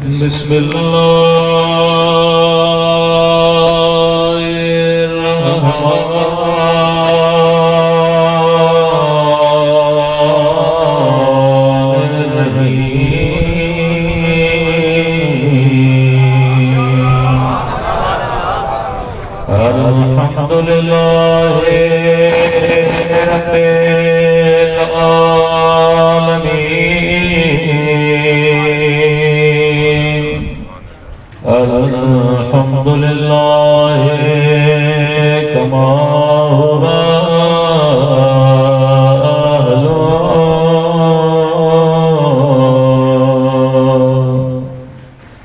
بسم الله الرحمن الرحيم الحمد لله رب العالمين الحمد لله كما هو أهله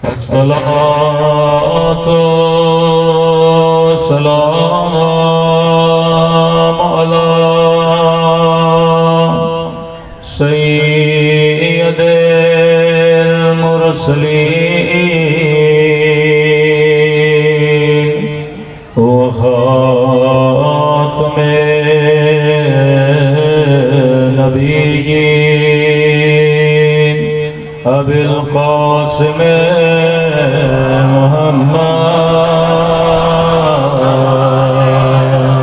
الصلاة والسلام على سيد المرسلين وخاتم النبيين أبي القاسم محمد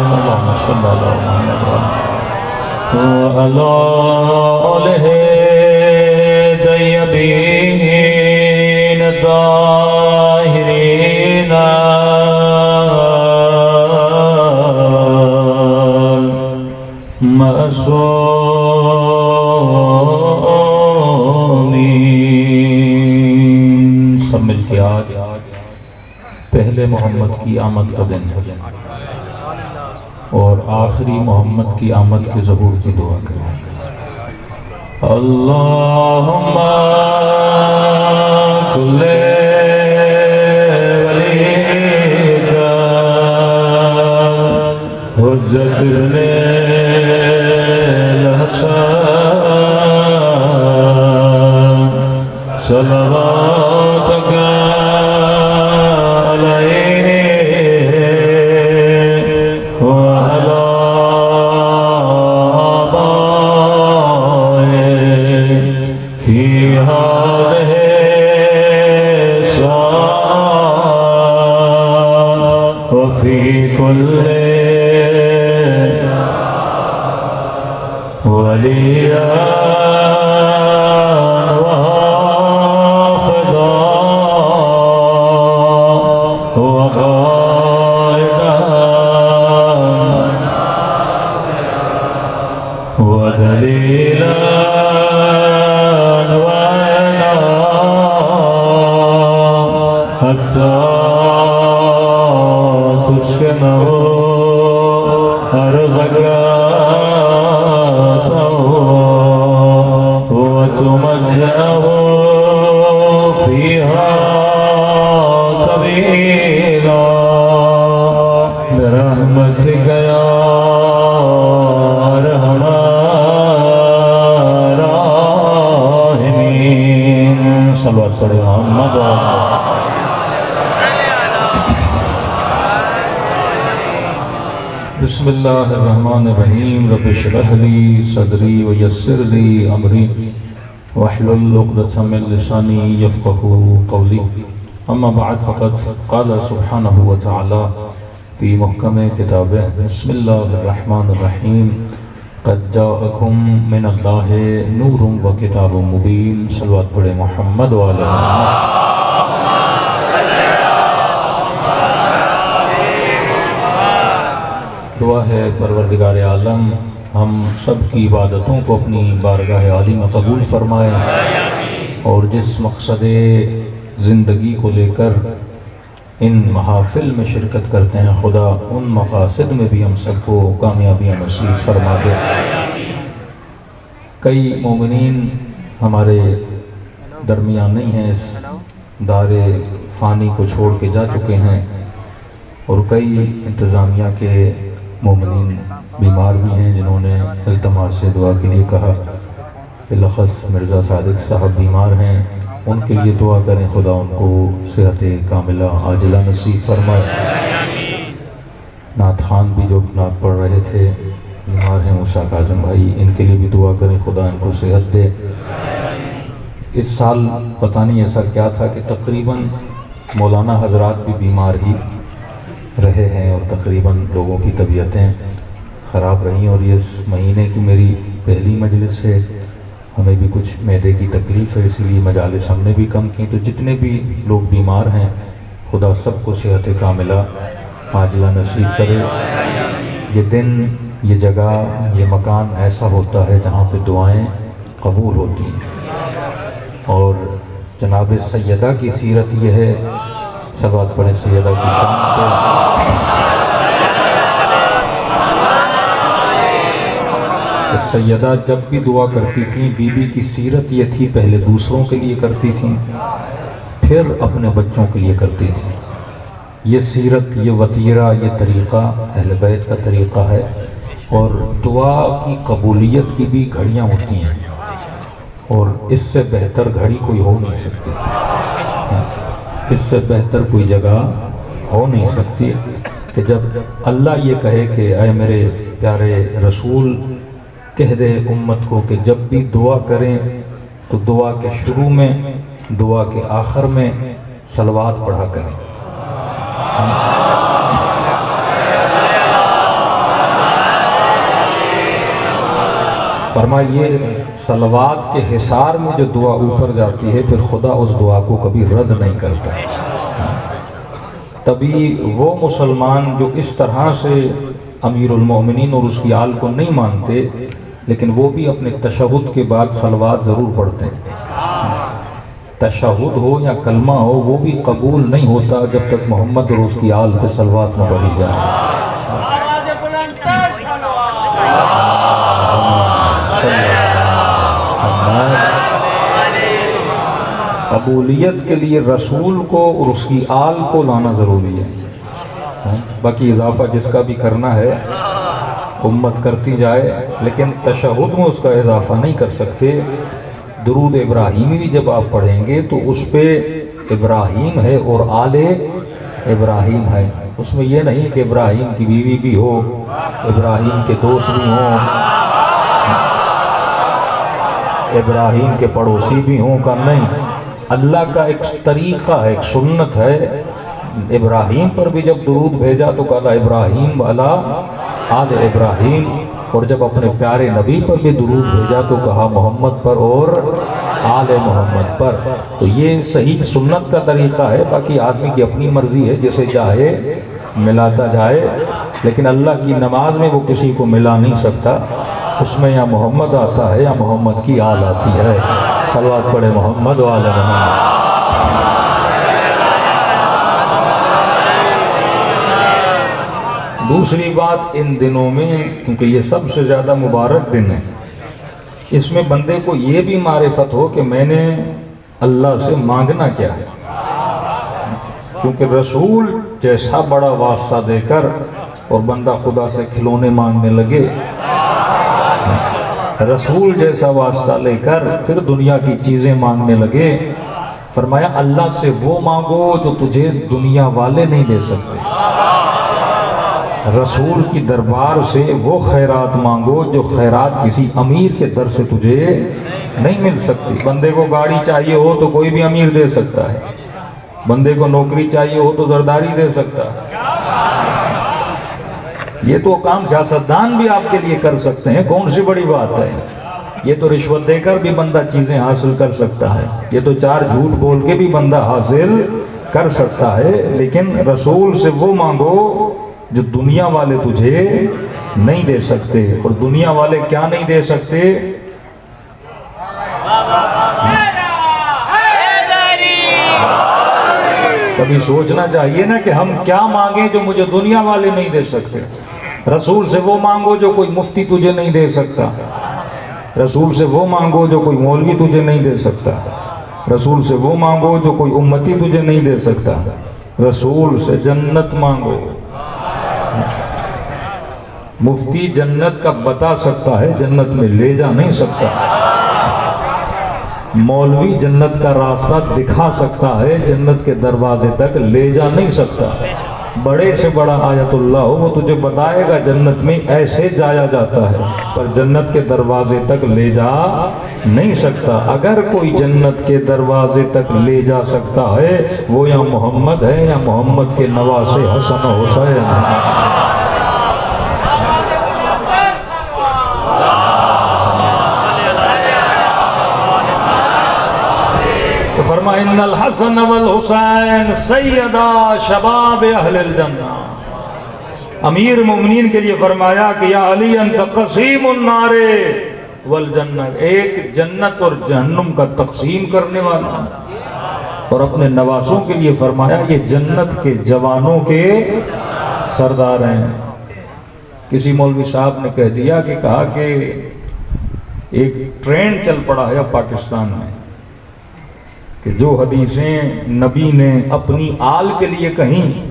اللهم صل على محمد وعلى آله الطيبين الطاهرين المعصومين سب مل کے آج پہلے محمد کی آمد کا دن ہے اور آخری محمد کی آمد کے ظہور کی دعا کریں اللہم کل ولیک حجت ابن الحسن صلواتک بسم اللہ الرحمن الرحیم رب اشرح لی صدری ویسر لی امری واحلل عقدۃ من لسانی یفقهوا قولی اما بعد فقد قال سبحانہ وتعالی فی محکم کتابہ بسم اللہ الرحمن الرحیم قد جاءکم من اللہ نور و کتاب مبین صلوات پڑھے محمد وعلی محمد دعا ہے پروردگار عالم ہم سب کی عبادتوں کو اپنی بارگاہ عالی میں قبول فرمائے اور جس مقصد زندگی کو لے کر ان محافل میں شرکت کرتے ہیں خدا ان مقاصد میں بھی ہم سب کو کامیابیاں نصیب فرما دے کئی مومنین ہمارے درمیان نہیں ہیں اس دار فانی کو چھوڑ کے جا چکے ہیں اور کئی انتظامیہ کے مومنین بیمار بھی ہیں جنہوں نے التماس سے دعا کے لیے کہا بلخص مرزا صادق صاحب بیمار ہیں ان کے لیے دعا کریں خدا ان کو صحت کاملہ عاجلہ نصیب فرمائے نعت خان بھی جو نعت پڑھ رہے تھے بیمار ہیں موسیٰ کاظم بھائی ان کے لیے بھی دعا کریں خدا ان کو صحت دے اس سال پتہ نہیں ایسا کیا تھا کہ تقریباً مولانا حضرات بھی بیمار ہی رہے ہیں اور تقریباً لوگوں کی طبیعتیں خراب رہیں، اور یہ اس مہینے کی میری پہلی مجلس ہے، ہمیں بھی کچھ معدے کی تکلیف ہے، اسی لیے مجالس ہم نے بھی کم کی۔ تو جتنے بھی لوگ بیمار ہیں خدا سب کو صحت کاملہ عاجلہ نصیب کرے۔ یہ دن، یہ جگہ، یہ مکان ایسا ہوتا ہے جہاں پہ دعائیں قبول ہوتی ہیں، اور جناب سیدہ کی سیرت یہ ہے، صلوات پڑھیں سیدہ کی شان پہ۔ سیدہ جب بھی دعا کرتی تھیں، بی بی کی سیرت یہ تھی، پہلے دوسروں کے لیے کرتی تھیں، پھر اپنے بچوں کے لیے کرتی تھیں۔ یہ سیرت، یہ وطیرہ، یہ طریقہ اہل بیت کا طریقہ ہے، اور دعا کی قبولیت کی بھی گھڑیاں ہوتی ہیں، اور اس سے بہتر گھڑی کوئی ہو نہیں سکتی، اس سے بہتر کوئی جگہ ہو نہیں سکتی کہ جب اللہ یہ کہے کہ اے میرے پیارے رسول کہہ دے امت کو کہ جب بھی دعا کریں تو دعا کے شروع میں، دعا کے آخر میں صلوات پڑھا کریں۔ فرمائیے صلوات کے حصار میں جو دعا اوپر جاتی ہے پھر خدا اس دعا کو کبھی رد نہیں کرتا۔ تبھی وہ مسلمان جو اس طرح سے امیر المومنین اور اس کی آل کو نہیں مانتے، لیکن وہ بھی اپنے تشہد کے بعد صلوات ضرور پڑھتے ہیں، تشہد ہو یا کلمہ ہو وہ بھی قبول نہیں ہوتا جب تک محمد اور اس کی آل پہ صلوات نہ پڑھی جائے۔ قبولیت کے لیے رسول کو اور اس کی آل کو لانا ضروری ہے، باقی اضافہ جس کا بھی کرنا ہے امت کرتی جائے، لیکن تشہد میں اس کا اضافہ نہیں کر سکتے۔ درود ابراہیمی بھی جب آپ پڑھیں گے تو اس پہ ابراہیم ہے اور آل ابراہیم ہے، اس میں یہ نہیں کہ ابراہیم کی بیوی بھی ہو، ابراہیم کے دوست بھی ہوں، ابراہیم کے پڑوسی بھی ہوں کا نہیں۔ اللہ کا ایک طریقہ ہے، ایک سنت ہے۔ ابراہیم پر بھی جب درود بھیجا تو کہا ابراہیم والا آل ابراہیم، اور جب اپنے پیارے نبی پر بھی درود بھیجا تو کہا محمد پر اور آل محمد پر۔ تو یہ صحیح سنت کا طریقہ ہے، باقی آدمی کی اپنی مرضی ہے، جسے چاہے ملاتا جائے، لیکن اللہ کی نماز میں وہ کسی کو ملا نہیں سکتا، اس میں یا محمد آتا ہے یا محمد کی آل آتی ہے۔ صلوات پڑھے محمد و آل محمد۔ دوسری بات، ان دنوں میں کیونکہ یہ سب سے زیادہ مبارک دن ہے، اس میں بندے کو یہ بھی معرفت ہو کہ میں نے اللہ سے مانگنا کیا ہے، کیونکہ رسول جیسا بڑا واسطہ دے کر اور بندہ خدا سے کھلونے مانگنے لگے، رسول جیسا واسطہ لے کر پھر دنیا کی چیزیں مانگنے لگے، فرمایا اللہ سے وہ مانگو جو تجھے دنیا والے نہیں دے سکتے، رسول کی دربار سے وہ خیرات مانگو جو خیرات کسی امیر کے در سے تجھے نہیں مل سکتی۔ بندے کو گاڑی چاہیے ہو تو کوئی بھی امیر دے سکتا ہے، بندے کو نوکری چاہیے ہو تو زرداری دے سکتا ہے، یہ تو کام سیاستدان بھی آپ کے لیے کر سکتے ہیں، کون سی بڑی بات ہے؟ یہ تو رشوت دے کر بھی بندہ چیزیں حاصل کر سکتا ہے، یہ تو چار جھوٹ بول کے بھی بندہ حاصل کر سکتا ہے، لیکن رسول سے وہ مانگو جو دنیا والے تجھے نہیں دے سکتے۔ اور دنیا والے کیا نہیں دے سکتے؟ کبھی سوچنا چاہیے نا کہ ہم کیا مانگیں جو مجھے دنیا والے نہیں دے سکتے۔ رسول سے وہ مانگو جو کوئی مفتی تجھے نہیں دے سکتا، رسول سے وہ مانگو جو کوئی مولوی تجھے نہیں دے سکتا، رسول سے وہ مانگو جو کوئی امتی تجھے نہیں دے سکتا، رسول سے جنت مانگو۔ مفتی جنت کا بتا سکتا ہے، جنت میں لے جا نہیں سکتا، مولوی جنت کا راستہ دکھا سکتا ہے، جنت کے دروازے تک لے جا نہیں سکتا، بڑے سے بڑا آیت اللہ ہو، وہ تجھے بتائے گا جنت میں ایسے جایا جاتا ہے، پر جنت کے دروازے تک لے جا نہیں سکتا۔ اگر کوئی جنت کے دروازے تک لے جا سکتا ہے وہ یا محمد ہے یا محمد کے نواسے حسن و حسین۔ فرمایا ان الحسن والحسین سیدا شباب اہل الجنہ۔ امیر مومنین کے لیے فرمایا کہ یا علی انت قسیم النار والجنہ، ایک جنت اور جہنم کا تقسیم کرنے والا۔ اور اپنے نواسوں کے لیے فرمایا یہ جنت کے جوانوں کے سردار ہیں۔ کسی مولوی صاحب نے کہا کہ ایک ٹرینڈ چل پڑا ہے پاکستان میں کہ جو حدیثیں نبی نے اپنی آل کے لیے کہیں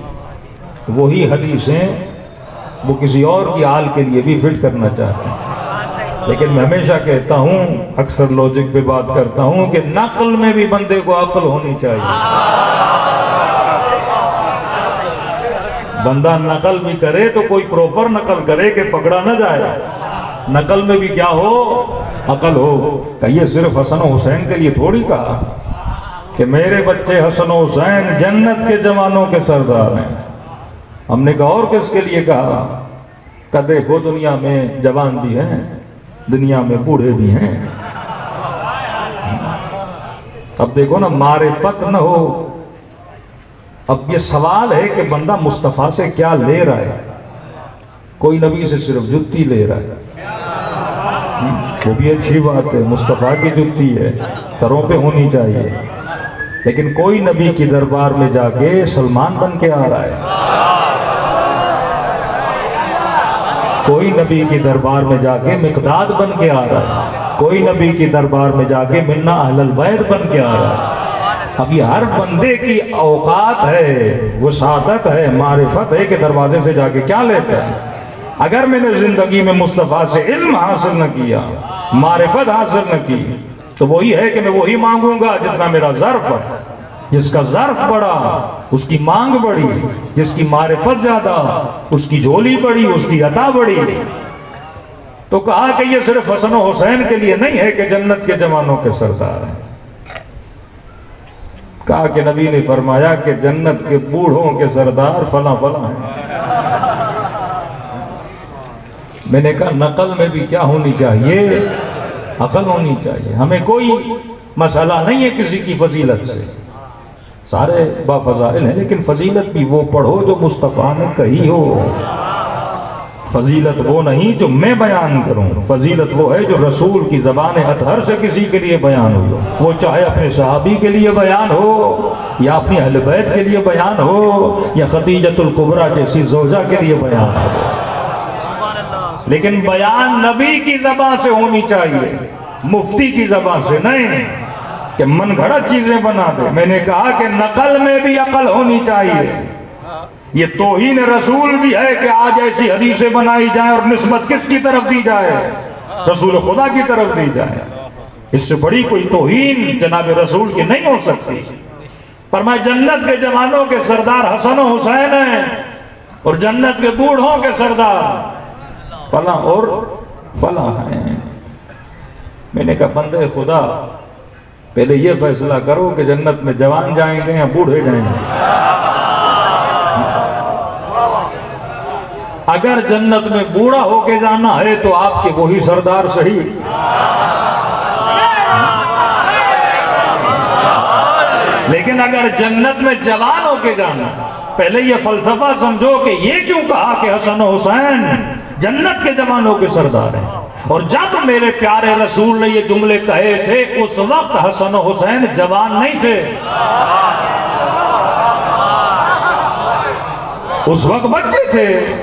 وہی حدیثیں وہ کسی اور کی آل کے لیے بھی فٹ کرنا چاہتے ہیں۔ لیکن میں ہمیشہ کہتا ہوں، اکثر لوجک پہ بات کرتا ہوں کہ نقل میں بھی بندے کو عقل ہونی چاہیے۔ بندہ نقل بھی کرے تو کوئی پروپر نقل کرے کہ پکڑا نہ جائے۔ نقل میں بھی کیا ہو؟ عقل ہو۔ کہ یہ صرف حسن و حسین کے لیے تھوڑی کہا کہ میرے بچے حسن و حسین جنت کے جوانوں کے سردار ہیں۔ ہم نے کہا اور کس کے لیے کہا؟ کہ دیکھو دنیا میں جوان بھی ہیں، دنیا میں بوڑھے بھی ہیں۔ اب دیکھو نا، معرفت نہ ہو۔ اب یہ سوال ہے کہ بندہ مصطفیٰ سے کیا لے رہا ہے؟ کوئی نبی سے صرف جتی لے رہا ہے، وہ بھی اچھی بات ہے، مصطفیٰ کی جتی ہے، سروں پہ ہونی چاہیے۔ لیکن کوئی نبی کی دربار میں جا کے سلمان بن کے آ رہا ہے، کوئی نبی کی دربار میں جا کے مقداد بن کے آ رہا ہے، کوئی نبی کی دربار میں جا کے منا اہل البیت بن کے آ رہا ہے۔ اب یہ ہر بندے کی اوقات ہے، وسعت ہے، معرفت ہے کہ دروازے سے جا کے کیا لیتا ہے۔ اگر میں نے زندگی میں مصطفیٰ سے علم حاصل نہ کیا، معرفت حاصل نہ کی، تو وہی ہے کہ میں وہی مانگوں گا جتنا میرا ظرف ہے۔ جس کا ظرف بڑا اس کی مانگ بڑی، جس کی معرفت زیادہ اس کی جھولی بڑی، اس کی عطا بڑی۔ تو کہا کہ یہ صرف حسن و حسین کے لیے نہیں ہے کہ جنت کے جوانوں کے سردار ہیں۔ کہا کہ نبی نے فرمایا کہ جنت کے بوڑھوں کے سردار فلاں فلاں ہیں۔ میں نے کہا نقل میں بھی کیا ہونی چاہیے؟ عقل ہونی چاہیے۔ ہمیں کوئی مسئلہ نہیں ہے کسی کی فضیلت سے، سارے با فضائل ہیں، لیکن فضیلت بھی وہ پڑھو جو مصطفیٰ نے کہی ہو۔ فضیلت وہ نہیں جو میں بیان کروں، فضیلت وہ ہے جو رسول کی زبان اطہر سے کسی کے لیے بیان ہو، وہ چاہے اپنے صحابی کے لیے بیان ہو یا اپنی اہل بیت کے لیے بیان ہو یا خدیجۃ الکبریٰ جیسی زوجہ کے لیے بیان ہو، لیکن بیان نبی کی زبان سے ہونی چاہیے، مفتی کی زبان سے نہیں کہ من گھڑت چیزیں بنا دے۔ میں نے کہا کہ نقل میں بھی عقل ہونی چاہیے۔ یہ توہین رسول بھی ہے کہ آج ایسی حدیثیں بنائی جائیں اور نسبت کس کی طرف دی جائے؟ رسول خدا کی طرف دی جائے۔ اس سے بڑی کوئی توہین جناب رسول کی نہیں ہو سکتی۔ فرمایا جنت کے جوانوں کے سردار حسن و حسین ہیں اور جنت کے بوڑھوں کے سردار فلاں اور فلاں ہیں۔ میں نے کہا بندے خدا پہلے یہ فیصلہ کرو کہ جنت میں جوان جائیں گے یا بوڑھے جائیں گے۔ اگر جنت میں بوڑھا ہو کے جانا ہے تو آپ کے وہی سردار صحیح، لیکن اگر جنت میں جوان ہو کے جانا، پہلے یہ فلسفہ سمجھو کہ یہ کیوں کہا کہ حسن و حسین جنت کے جوانوں کے سردار ہیں، اور جب میرے پیارے رسول نے یہ جملے کہے تھے اس وقت حسن و حسین جوان نہیں تھے، اس وقت بچے تھے۔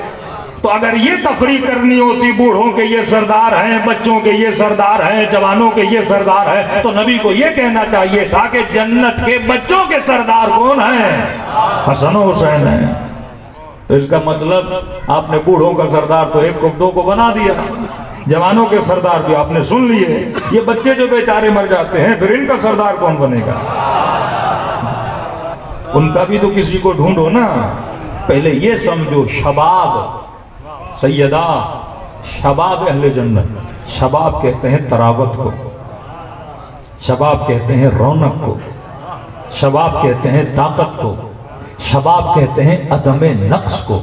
تو اگر یہ تفریق کرنی ہوتی بوڑھوں کے یہ سردار ہیں، بچوں کے یہ سردار ہیں، جوانوں کے یہ سردار ہیں، تو نبی کو یہ کہنا چاہیے تھا کہ جنت کے بچوں کے سردار کون ہیں؟ حسن و حسین ہیں۔ تو اس کا مطلب آپ نے بوڑھوں کا سردار تو ایک کو دو کو بنا دیا، جوانوں کے سردار بھی آپ نے سن لیے، یہ بچے جو بیچارے مر جاتے ہیں پھر ان کا سردار کون بنے گا؟ ان کا بھی تو کسی کو ڈھونڈو نا۔ پہلے یہ سمجھو شباب سیدہ، شباب اہل جنت، شباب کہتے ہیں تراوت کو، شباب کہتے ہیں رونق کو، شباب کہتے ہیں طاقت کو، شباب کہتے ہیں عدم نقص کو۔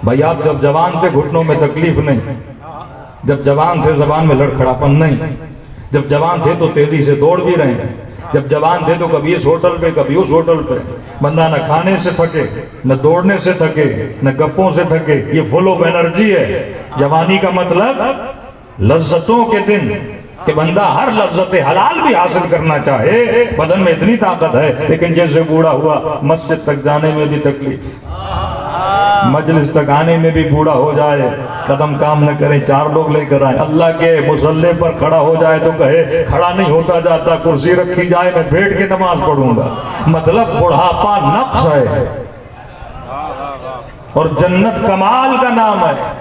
بھائی آپ جب جوان تھے گھٹنوں میں تکلیف نہیں، جب جوان تھے زبان میں لڑکھڑاپن نہیں، جب جوان تھے تو تیزی سے دوڑ بھی رہے ہیں، جب جوان تھے تو کبھی اس ہوٹل پہ کبھی اس ہوٹل پہ، بندہ نہ کھانے سے تھکے، نہ دوڑنے سے تھکے، نہ گپوں سے تھکے، یہ فل آف انرجی ہے۔ جوانی کا مطلب لذتوں کے دن، کہ بندہ ہر لذت حلال بھی حاصل کرنا چاہے، بدن میں اتنی طاقت ہے، لیکن جیسے بوڑھا ہوا مسجد تک جانے میں بھی تکلیف، مجلس تک آنے میں بھی بوڑھا ہو جائے، قدم کام نہ کریں، 4 لوگ لے کر آئیں، اللہ کے مصلی پر کھڑا ہو جائے تو کہے کھڑا نہیں ہوتا جاتا، کرسی رکھی جائے میں بیٹھ کے نماز پڑھوں گا۔ مطلب بڑھاپا نقص ہے، اور جنت کمال کا نام ہے۔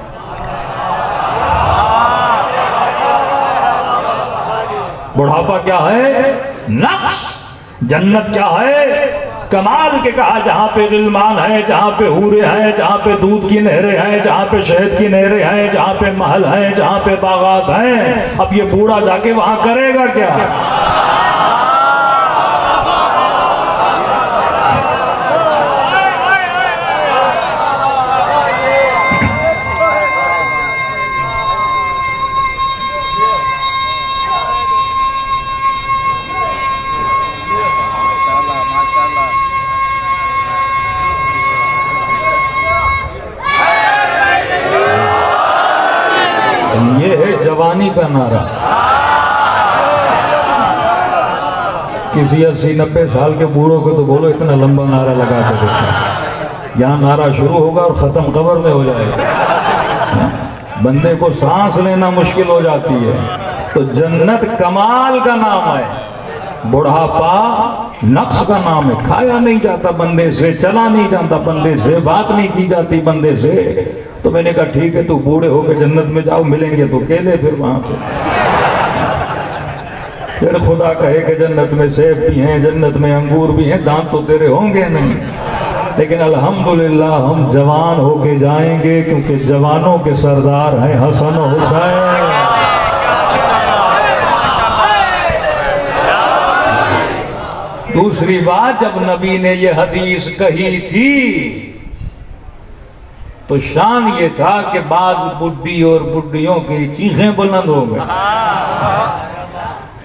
بڑھاپا کیا ہے؟ نقص۔ جنت کیا ہے؟ کمال کے کہا جہاں پہ غلمان ہیں، جہاں پہ حورے ہیں، جہاں پہ دودھ کی نہریں ہیں، جہاں پہ شہد کی نہریں ہیں، جہاں پہ محل ہیں، جہاں پہ باغات ہیں۔ اب یہ بوڑھا جا کے وہاں کرے گا کیا؟ یہ ہے جوانی کا نعرہ۔ کسی 80-90 سال کے بوڑھوں کو تو بولو اتنا لمبا نعرہ لگا کے دیکھا، یہاں نعرہ شروع ہوگا اور ختم قبر میں ہو جائے گا، بندے کو سانس لینا مشکل ہو جاتی ہے۔ تو جنت کمال کا نام ہے، بڑھاپا نقص کا نام ہے۔ کھایا نہیں جاتا بندے سے، چلا نہیں جاتا بندے سے، بات نہیں کی جاتی بندے سے۔ تو میں نے کہا ٹھیک ہے تو بوڑھے ہو کے جنت میں جاؤ، ملیں گے تو کیلے پھر وہاں پہ۔ پھر خدا کہے کہ جنت میں سیب بھی ہیں، جنت میں انگور بھی ہیں، دانت تو تیرے ہوں گے نہیں، لیکن الحمدللہ ہم جوان ہو کے جائیں گے، کیونکہ جوانوں کے سردار ہیں حسن و حسین۔ دوسری بات، جب نبی نے یہ حدیث کہی تھی تو شان یہ تھا کہ بعض بڈھی اور بڈھیوں کی چیخیں بلند ہو گئیں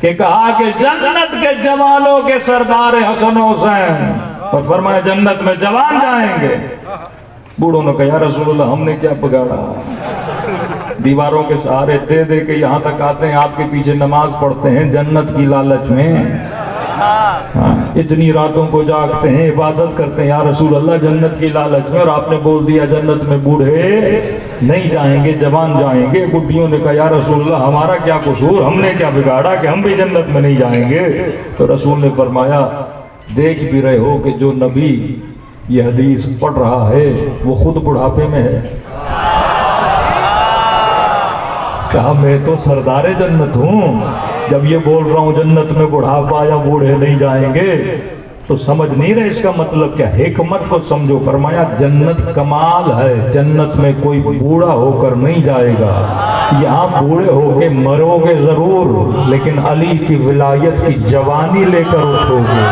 کہ کہا کہ جنت کے جوانوں کے سردار حسن و حسین، اور فرمایا جنت میں جوان جائیں گے۔ بوڑھوں نے کہا یا رسول اللہ ہم نے کیا بگاڑا، دیواروں کے سہارے دے دے کے یہاں تک آتے ہیں، آپ کے پیچھے نماز پڑھتے ہیں جنت کی لالچ میں، اتنی راتوں کو جاگتے ہیں، عبادت کرتے ہیں، یا رسول اللہ جنت کی لالچ میں، اور آپ نے بول دیا جنت میں بوڑھے نہیں جائیں گے جوان جائیں گے۔ بڈھیوں نے کہا یا رسول اللہ ہمارا کیا قصور، ہم نے کیا بگاڑا کہ ہم بھی جنت میں نہیں جائیں گے؟ تو رسول نے فرمایا دیکھ بھی رہے ہو کہ جو نبی یہ حدیث پڑھ رہا ہے وہ خود بڑھاپے میں ہے۔ کہا میں تو سردار جنت ہوں، جب یہ بول رہا ہوں جنت میں بڑھاپا یا بوڑھے نہیں جائیں گے تو سمجھ نہیں رہے اس کا مطلب کیا، حکمت کو سمجھو۔ فرمایا جنت کمال ہے، جنت میں کوئی بوڑھا ہو کر نہیں جائے گا، یہاں بوڑھے ہو کے مرو گے ضرور، لیکن علی کی ولایت کی جوانی لے کر اٹھو گے۔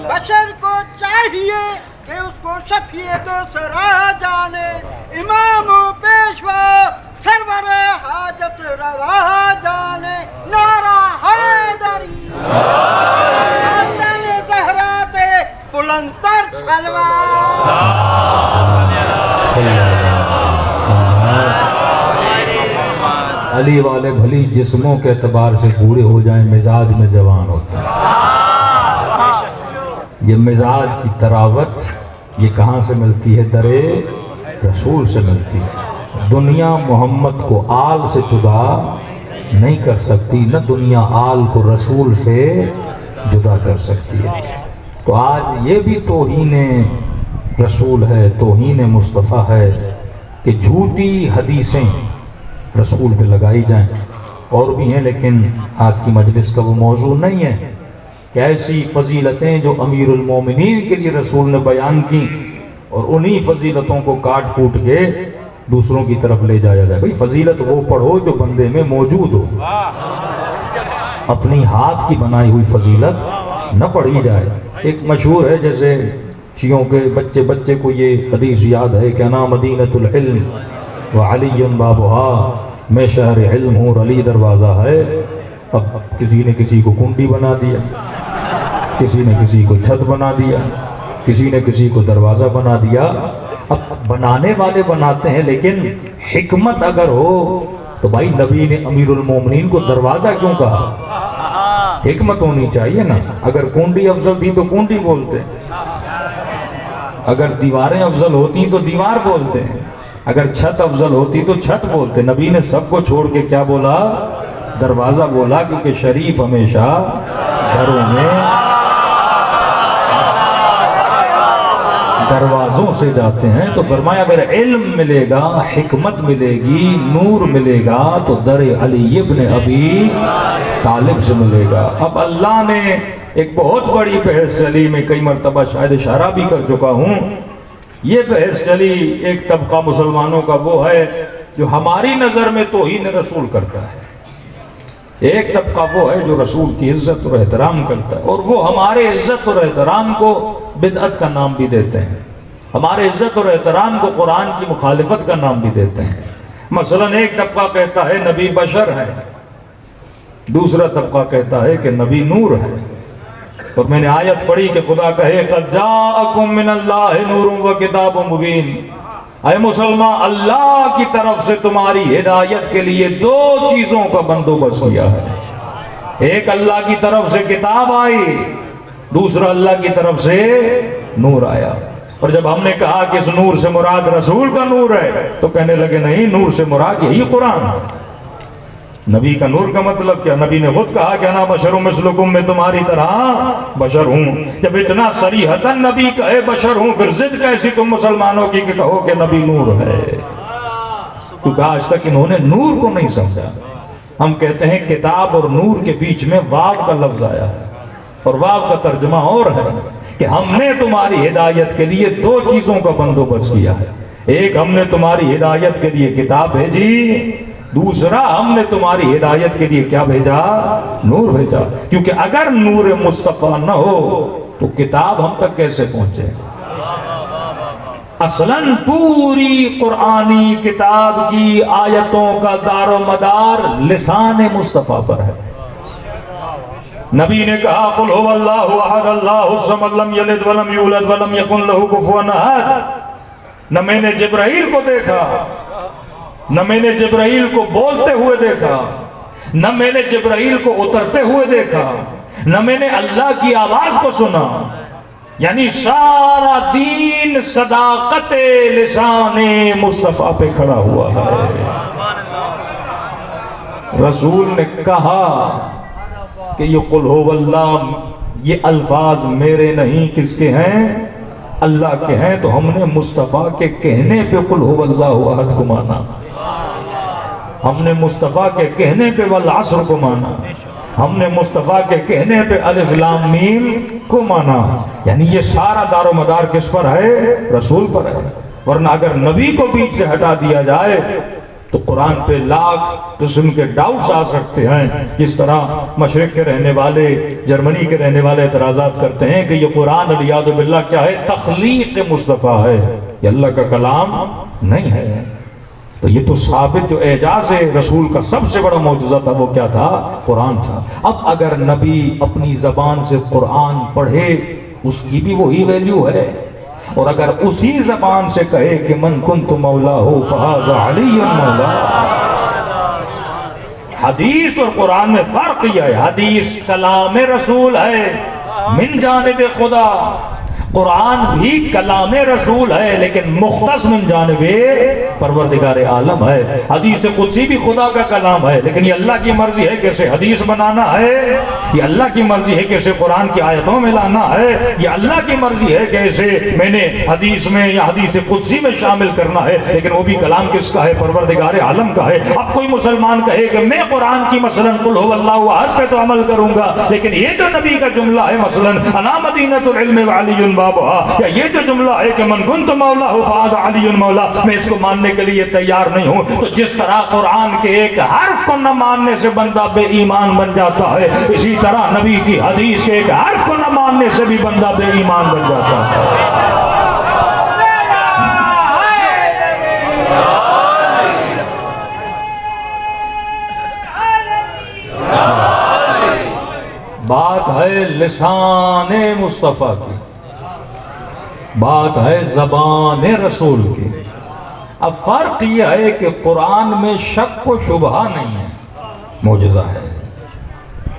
بشر کو چاہیے کہ اس کو شفیع دوسرا جانے، امام و پیشوا سرور حاجت روا جانے، نعرہ حیدری خاندان زہرا تے بلند تر سلوات۔ علی والے بھلی جسموں کے اعتبار سے بوڑھے ہو جائیں، مزاج میں جوان ہوتے ہیں۔ یہ مزاج کی تراوت یہ کہاں سے ملتی ہے؟ درے رسول سے ملتی ہے۔ دنیا محمد کو آل سے جدا نہیں کر سکتی، نہ دنیا آل کو رسول سے جدا کر سکتی ہے۔ تو آج یہ بھی توہین رسول ہے، توہین مصطفیٰ ہے کہ جھوٹی حدیثیں رسول پہ لگائی جائیں. اور بھی ہیں لیکن آج کی مجلس کا وہ موضوع نہیں ہے کہ ایسی فضیلتیں جو امیر المومنین کے لیے رسول نے بیان کی اور انہی فضیلتوں کو کاٹ کوٹ کے دوسروں کی طرف لے جایا جائے. بھئی فضیلت وہ پڑھو جو بندے میں موجود ہو، اپنی ہاتھ کی بنائی ہوئی فضیلت نہ پڑھی جائے. ایک مشہور ہے، جیسے شیعوں کے بچے کو یہ حدیث یاد ہے کہ انا مدینۃ العلم وعلی بابہا، میں شہر علم ہوں، علی دروازہ ہے. اب کسی نے کسی کو کنڈی بنا دیا، کسی نے کسی کو چھت بنا دیا، کسی نے کسی کو دروازہ بنا دیا. اب بنانے والے بناتے ہیں، لیکن حکمت اگر ہو تو بھائی نبی نے امیر المومنین کو دروازہ کیوں کہا؟ حکمت ہونی چاہیے نا. اگر کنڈی افضل تھی تو کنڈی بولتے، اگر دیواریں افضل ہوتی تو دیوار بولتے، اگر چھت افضل ہوتی تو چھت بولتے. نبی نے سب کو چھوڑ کے کیا بولا؟ دروازہ بولا، کیونکہ شریف ہمیشہ گھروں میں دروازوں سے جاتے ہیں. تو فرمایا اگر علم ملے گا، حکمت ملے گی، نور ملے گا تو در علی ابن ابی طالب سے ملے گا. اب اللہ نے ایک بہت بڑی بحث چلی، میں کئی مرتبہ شاید اشارہ بھی کر چکا ہوں. یہ بحث چلی، ایک طبقہ مسلمانوں کا وہ ہے جو ہماری نظر میں توہین رسول کرتا ہے، ایک طبقہ وہ ہے جو رسول کی عزت اور احترام کرتا ہے، اور وہ ہمارے عزت اور احترام کو بدعت کا نام بھی دیتے ہیں، ہمارے عزت اور احترام کو قرآن کی مخالفت کا نام بھی دیتے ہیں. مثلا ایک طبقہ کہتا ہے نبی بشر ہے، دوسرا طبقہ کہتا ہے کہ نبی نور ہے. اور میں نے آیت پڑھی کہ خدا کہے قد جاءکم من اللہ نور و کتاب مبین. اے مسلمان، اللہ کی طرف سے تمہاری ہدایت کے لیے دو چیزوں کا بندوبست کیا ہے. ایک اللہ کی طرف سے کتاب آئی، دوسرا اللہ کی طرف سے نور آیا. اور جب ہم نے کہا کہ اس نور سے مراد رسول کا نور ہے تو کہنے لگے نہیں، نور سے مراد یہی قرآن ہے. نبی کا نور کا مطلب کیا؟ نبی نے خود کہا کہ انا بشر مثلکم، میں تمہاری طرح بشر ہوں. جب اتنا صریحتاً نبی کہے بشر ہوں، پھر ضد کیسی تم مسلمانوں کی کہ کہو کہ نبی نور ہے؟ کیونکہ آج تک انہوں نے نور کو نہیں سمجھا. ہم کہتے ہیں کتاب اور نور کے بیچ میں واو کا لفظ آیا ہے، اور واو کا ترجمہ اور ہے کہ ہم نے تمہاری ہدایت کے لیے دو چیزوں کا بندوبست کیا ہے. ایک، ہم نے تمہاری ہدایت کے لیے کتاب بھیجی، دوسرا ہم نے تمہاری ہدایت کے لیے کیا بھیجا؟ نور بھیجا. کیونکہ اگر نور مصطفیٰ نہ ہو تو کتاب ہم تک کیسے پہنچے؟ اصلاً پوری قرآنی کتاب کی آیتوں کا دار و مدار لسان مصطفیٰ پر ہے. نبی نے کہا قل هو اللہ احد اللہ الصمد لم یلد ولم یولد ولم یکن لہ کفوا احد. نہ میں نے جبرائیل کو دیکھا، نہ میں نے جبرائیل کو بولتے ہوئے دیکھا، نہ میں نے جبرائیل کو اترتے ہوئے دیکھا، نہ میں نے اللہ کی آواز کو سنا. یعنی سارا دین صداقت لسان مصطفیٰ پہ کھڑا ہوا ہے. رسول نے کہا کہ یہ قل هو اللہ، یہ الفاظ میرے نہیں، کس کے ہیں؟ اللہ کے ہیں. تو ہم نے مصطفیٰ کے کہنے پہ قل هو اللہ احد کو مانا، ہم نے مصطفیٰ کے کہنے پہ والعصر کو مانا، ہم نے مصطفیٰ کے کہنے پہ الف لام میم کو مانا. یعنی یہ سارا دار و مدار کس پر ہے؟ رسول پر ہے. ورنہ اگر نبی کو بیچ سے ہٹا دیا جائے تو قرآن پہ لاکھ قسم کے ڈاؤٹس آ سکتے ہیں. جس طرح مشرق کے رہنے والے، جرمنی کے رہنے والے اعتراضات کرتے ہیں کہ یہ قرآن علیہ باللہ کیا ہے؟ تخلیق مصطفیٰ ہے، یہ اللہ کا کلام نہیں ہے. تو یہ تو ثابت جو اعجاز رسول کا سب سے بڑا معجزہ تھا وہ کیا تھا؟ قرآن تھا. اب اگر نبی اپنی زبان سے قرآن پڑھے اس کی بھی وہی ویلیو ہے، اور اگر اسی زبان سے کہے کہ من کنت مولا ہو فہذا علی مولا. حدیث اور قرآن میں فرق یہ ہے، حدیث کلام رسول ہے من جانب خدا، قرآن بھی کلام رسول ہے لیکن مختص من جانب پروردگار عالم ہے. حدیث قدسی بھی خدا کا کلام ہے لیکن یہ اللہ کی مرضی ہے کہ اسے حدیث بنانا ہے, یہ اللہ کی مرضی ہے کہ اسے قرآن کی آیتوں میں لانا ہے, یہ اللہ کی مرضی ہے کہ اسے میں نے حدیث میں یا حدیث قدسی میں شامل کرنا ہے, لیکن وہ بھی کلام کس کا ہے؟ پروردگار عالم کا ہے. اب کوئی مسلمان کہے کہ میں قرآن کی مثلا قل هو اللہ احد پہ تو عمل کروں گا, لیکن یہ جو نبی کا جملہ ہے مثلا انا مدینۃ العلم وعلی بابها, یا یہ جو جملہ ہے کہ من کنت مولا فهذا علی مولا, میں اس کو ماننے کے لیے تیار نہیں ہوں. تو جس طرح قرآن کے ایک حرف کو نہ ماننے سے بندہ بے ایمان بن جاتا ہے, اسی طرح نبی کی حدیث کے ایک حرف کو نہ ماننے سے بھی بندہ بے ایمان بن جاتا ہے. بات ہے لسان مصطفیٰ کی, بات ہے زبان رسول کی. اب فرق یہ ہے کہ قرآن میں شک و شبہ نہیں ہے, معجزہ ہے,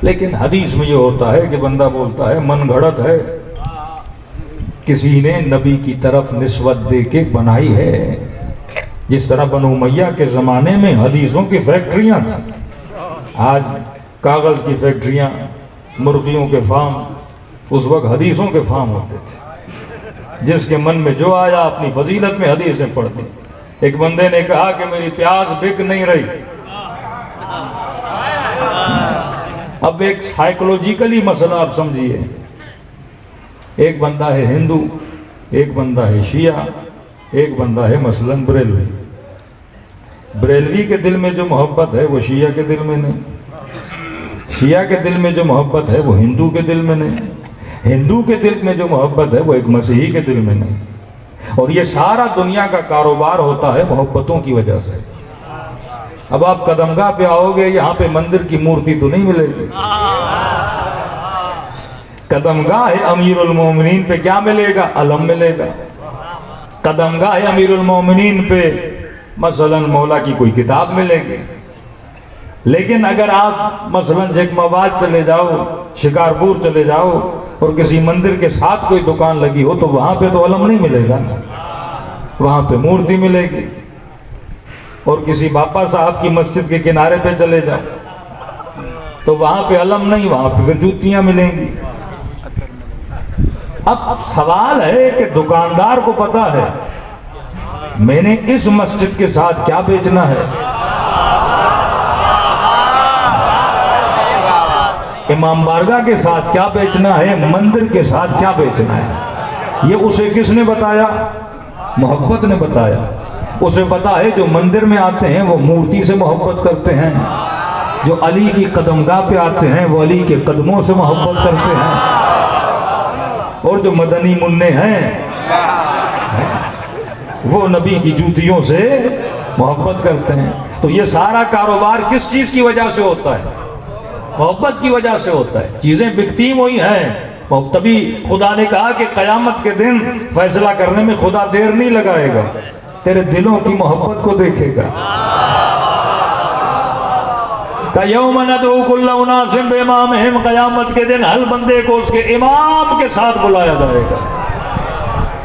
لیکن حدیث میں یہ ہوتا ہے کہ بندہ بولتا ہے من گھڑت ہے, کسی نے نبی کی طرف نسبت دے کے بنائی ہے. جس طرح بنو امیہ کے زمانے میں حدیثوں کی فیکٹریاں تھیں, آج کاغذ کی فیکٹریاں, مرغیوں کے فارم, اس وقت حدیثوں کے فارم ہوتے تھے. جس کے من میں جو آیا اپنی فضیلت میں حدیثیں پڑھ دی. ایک بندے نے کہا کہ میری پیاز بک نہیں رہی. اب ایک سائیکولوجیکلی مسئلہ آپ سمجھیے, ایک بندہ ہے ہندو, ایک بندہ ہے شیعہ, ایک بندہ ہے مثلا بریلوی. بریلوی کے دل میں جو محبت ہے وہ شیعہ کے دل میں نہیں, شیعہ کے دل میں جو محبت ہے وہ ہندو کے دل میں نہیں, ہندو کے دل میں جو محبت ہے وہ ایک مسیحی کے دل میں نہیں. اور یہ سارا دنیا کا کاروبار ہوتا ہے محبتوں کی وجہ سے. اب آپ قدمگاہ پہ آؤ گے, یہاں پہ مندر کی مورتی تو نہیں ملے گی. قدمگاہ امیر المومنین پہ کیا ملے گا؟ علم ملے گا. قدمگاہ امیر المومنین پہ مثلا مولا کی کوئی کتاب ملے گی. لیکن اگر آپ مثلا جگم آباد چلے جاؤ, شکارپور چلے جاؤ اور کسی مندر کے ساتھ کوئی دکان لگی ہو تو وہاں پہ تو علم نہیں ملے گا, وہاں پہ مورتی ملے گی. اور کسی باپا صاحب کی مسجد کے کنارے پہ چلے جاؤ تو وہاں پہ علم نہیں, وہاں پہ پھر جوتیاں ملیں گی. اب سوال ہے کہ دکاندار کو پتا ہے میں نے اس مسجد کے ساتھ کیا بیچنا ہے, امام بارگاہ کے ساتھ کیا بیچنا ہے, مندر کے ساتھ کیا بیچنا ہے. یہ اسے کس نے بتایا؟ محبت نے بتایا. اسے پتا ہے جو مندر میں آتے ہیں وہ مورتی سے محبت کرتے ہیں, جو علی کی قدمگاہ پہ آتے ہیں وہ علی کے قدموں سے محبت کرتے ہیں, اور جو مدنی منع ہیں وہ نبی کی جوتیوں سے محبت کرتے ہیں. تو یہ سارا کاروبار کس چیز کی وجہ سے ہوتا ہے؟ محبت کی وجہ سے ہوتا ہے. چیزیں بکتی ہوئی ہیں. تبھی خدا نے کہا کہ قیامت کے دن فیصلہ کرنے میں خدا دیر نہیں لگائے گا, تیرے دلوں کی محبت کو دیکھے گا. یوم ندعو کل اناس بامامہم, قیامت کے دن ہر بندے کو اس کے امام کے ساتھ بلایا جائے گا.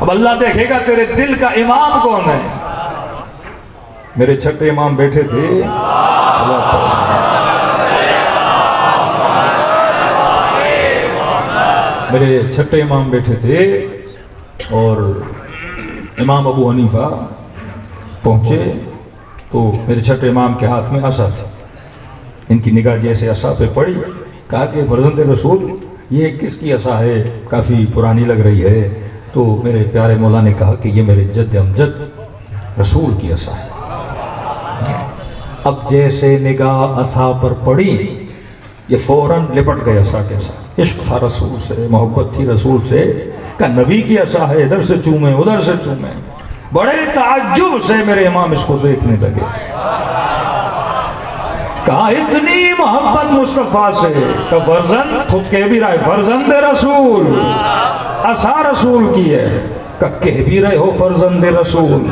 اب اللہ دیکھے گا تیرے دل کا امام کون ہے. میرے چھٹے امام بیٹھے تھے, میرے چھٹے امام بیٹھے تھے اور امام ابو حنیفہ پہنچے تو میرے چھٹے امام کے ہاتھ میں عصا تھا. ان کی نگاہ جیسے عصا پہ پڑی, کہا کہ فرزند رسول یہ کس کی عصا ہے, کافی پرانی لگ رہی ہے. تو میرے پیارے مولا نے کہا کہ یہ میرے جد امجد رسول کی عصا ہے. اب جیسے نگاہ عصا پر پڑی یہ فوراً لپٹ گئے عصا کے ساتھ. عشق تھا رسول سے, محبت تھی رسول سے. کہ نبی کی عصا ہے, ادھر سے چومیں ادھر سے چومیں. بڑے تعجب سے میرے امام اس کو دیکھنے لگے. کہا اتنی محبت مصطفیٰ سے, کہ فرزند خود کہہ بھی رہا ہے فرزند رسول, عصا رسول کی ہے, کہ کہہ بھی رہے ہو فرزند رسول.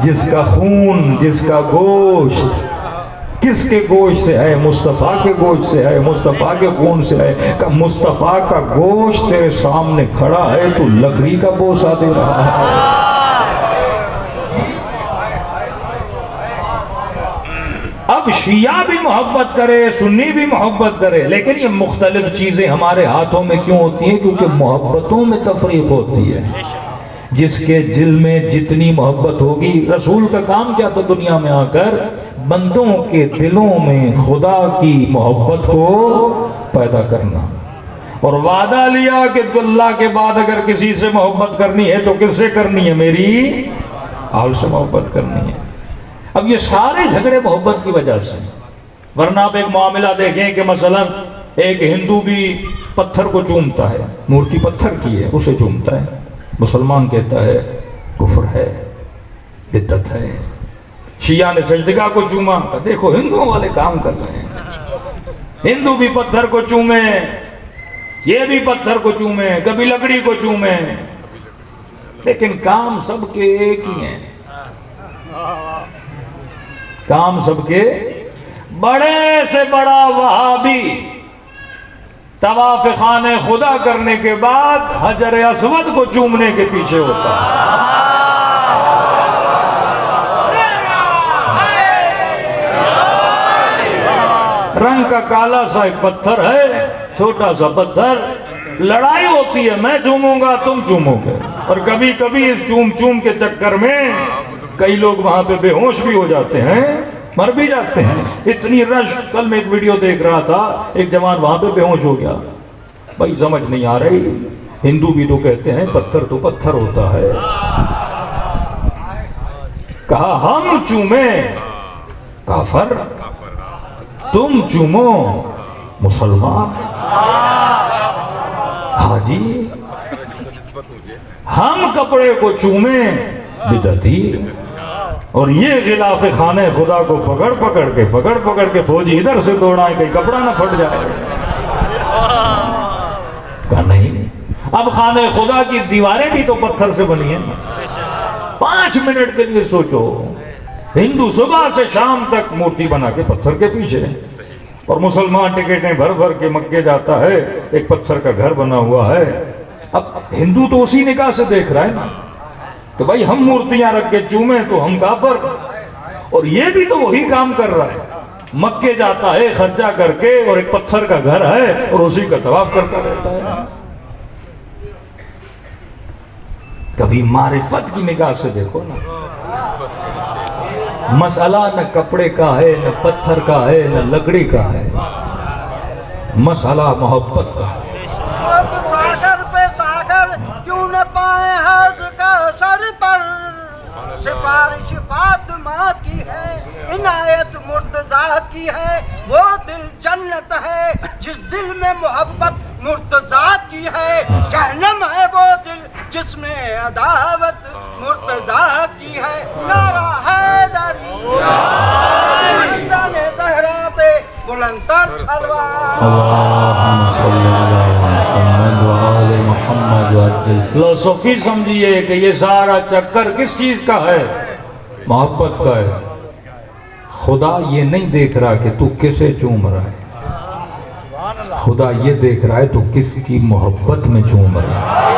جس کا خون, جس کا گوشت کس کے گوشت سے ہے؟ مصطفیٰ کے گوشت سے ہے، مصطفیٰ کے خون سے ہے۔ کہ مصطفیٰ کا گوشت تیرے سامنے کھڑا ہے تو لکڑی کا بوسہ دے رہا ہے۔ اب شیعہ بھی محبت کرے، سنی بھی محبت کرے، لیکن یہ مختلف چیزیں ہمارے ہاتھوں میں کیوں ہوتی ہیں؟ کیونکہ محبتوں میں تفریق ہوتی ہے۔ جس کے دل میں جتنی محبت ہوگی، رسول کا کام کیا تھا دنیا میں آ کر؟ بندوں کے دلوں میں خدا کی محبت کو پیدا کرنا، اور وعدہ لیا کہ اللہ کے بعد اگر کسی سے محبت کرنی ہے تو کس سے کرنی ہے؟ میری آل سے محبت کرنی ہے۔ اب یہ سارے جھگڑے محبت کی وجہ سے، ورنہ آپ ایک معاملہ دیکھیں کہ مثلا ایک ہندو بھی پتھر کو چومتا ہے، مورتی پتھر کی ہے اسے چومتا ہے، مسلمان کہتا ہے کفر ہے، بدعت ہے۔ شیعہ نے سجدگاہ کو چوما، دیکھو ہندوؤں والے کام کر رہے ہیں، ہندو بھی پتھر کو چومے، یہ بھی پتھر کو چومے، کبھی لکڑی کو چومے، لیکن کام سب کے ایک ہی ہیں۔ کام سب کے، بڑے سے بڑا وہابی طواف خانے خدا کرنے کے بعد حجر اسود کو چومنے کے پیچھے ہوتا ہے۔ رنگ کا کالا سا ایک پتھر ہے، چھوٹا سا پتھر، لڑائی ہوتی ہے، میں چوموں گا تم چومو گے، اور کبھی کبھی اس چوم کے چکر میں کئی لوگ وہاں پہ بے ہوش بھی ہو جاتے ہیں، مر بھی جاتے ہیں۔ اتنی رش، کل میں ایک ویڈیو دیکھ رہا تھا، ایک جوان وہاں پہ بے ہوش ہو گیا۔ بھائی سمجھ نہیں آ رہی، ہندو بھی تو کہتے ہیں پتھر تو پتھر ہوتا ہے۔ کہا ہم چومیں کافر، تم چومو مسلمان۔ حاجی ہم کپڑے کو چومیں بدعتی، اور یہ غلاف خانہ خدا کو پکڑ کے فوجی ادھر سے دوڑائیں کہ کپڑا نہ پھٹ جائے۔ کہا نہیں، اب خانہ خدا کی دیواریں بھی تو پتھر سے بنی ہیں۔ 5 منٹ کے لیے سوچو، ہندو صبح سے شام تک مورتی بنا کے پتھر کے پیچھے، اور مسلمان ٹکٹیں بھر کے مکے جاتا ہے، ایک پتھر کا گھر بنا ہوا ہے۔ اب ہندو تو اسی نگاہ سے دیکھ رہا ہے نا کہ بھائی ہم مورتیاں رکھ کے چومیں تو ہم کافر، اور یہ بھی تو وہی کام کر رہا ہے، مکے جاتا ہے خرچہ کر کے، اور ایک پتھر کا گھر ہے اور اسی کا طواف کرتا رہتا ہے۔ کبھی معرفت کی نگاہ سے دیکھو نا، مسئلہ نہ کپڑے کا ہے، نہ پتھر کا ہے، نہ لکڑی کا ہے، مسئلہ محبت کا ہے۔ اب ساگر پہ ساگر کیوں نہ پائے حج کا سر پر، سفارش فاطمہ کی ہے، عنایت مرتضیٰ کی ہے، وہ دل جنت ہے جس دل میں محبت مرتضیٰ کی ہے، جہنم ہے وہ دل جس میں عداوت مرتضیٰ کی ہے۔ نعرہ حیدری، خاندان زہرا تے بلند تر سلوات۔ اللہم صلی علی محمد وآل محمد وعجل۔ فلسفی سمجھئے کہ یہ سارا چکر کس چیز کا ہے؟ محبت کا ہے۔ خدا یہ نہیں دیکھ رہا کہ تو کسے چوم رہا ہے، خدا یہ دیکھ رہا ہے تو کس کی محبت میں چوم رہا ہے۔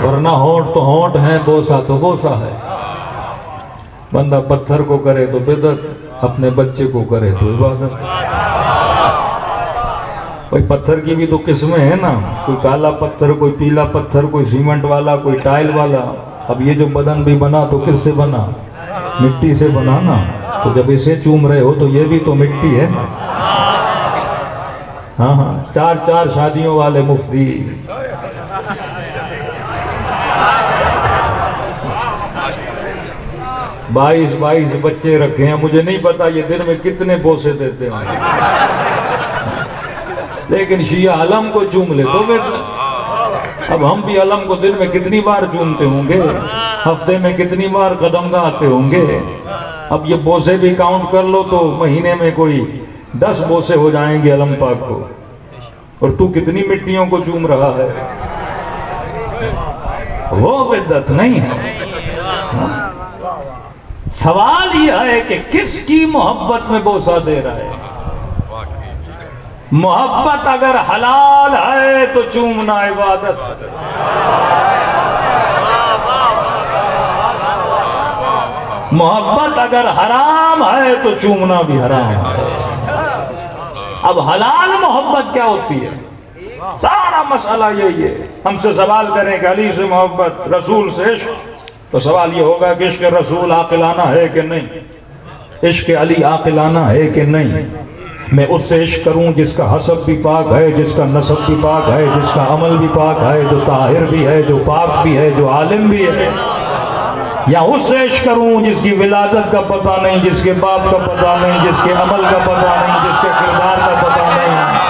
ورنہ ہونٹ تو ہونٹ ہیں، بوسہ تو بوسہ ہے۔ بندہ پتھر کو کرے تو بدعت، اپنے بچے کو کرے تو عبادت۔ کوئی پتھر کی بھی تو قسمیں ہیں نا، کوئی کالا پتھر، کوئی پیلا پتھر، کوئی سیمنٹ والا، کوئی ٹائل والا۔ اب یہ جو بدن بھی بنا تو کس سے بنا؟ مٹی سے بنا نا، تو جب اسے چوم رہے ہو تو یہ بھی تو مٹی ہے نا۔ ہاں 4 شادیوں والے مفتی، 22 بچے رکھے ہیں، مجھے نہیں پتا یہ دن میں کتنے بوسے دیتے ہیں، لیکن شیعہ علم کو چوم لے تو اب ہم بھی علم کو دن میں کتنی بار چومتے ہوں گے، ہفتے میں کتنی بار قدم گاتے ہوں گے۔ اب یہ بوسے بھی کاؤنٹ کر لو تو مہینے میں کوئی 10 بوسے ہو جائیں گے علم پاک کو، اور تو کتنی مٹیوں کو چوم رہا ہے۔ وہ بدعت نہیں ہے۔ سوال یہ ہے کہ کس کی محبت میں بوسہ دے رہا ہے؟ محبت اگر حلال ہے تو چومنا عبادت ہے، محبت اگر حرام ہے تو چومنا بھی حرام ہے۔ اب حلال محبت کیا ہوتی ہے؟ سارا مسئلہ یہی ہے۔ ہم سے سوال کریں کہ علی سے محبت، رسول سے عشق، تو سوال یہ ہوگا کہ عشق رسول عاقلانہ ہے کہ نہیں، عشق علی عاقلانہ ہے کہ نہیں۔ میں اس سے عشق کروں جس کا حسب بھی پاک ہے، جس کا نسب بھی پاک ہے، جس کا عمل بھی پاک ہے، جو طاہر بھی ہے، جو پاک بھی ہے، جو عالم بھی ہے، یا اس سے عشق کروں جس کی ولادت کا پتہ نہیں، جس کے باپ کا پتہ نہیں، جس کے عمل کا پتہ نہیں، جس کے کردار کا پتہ نہیں۔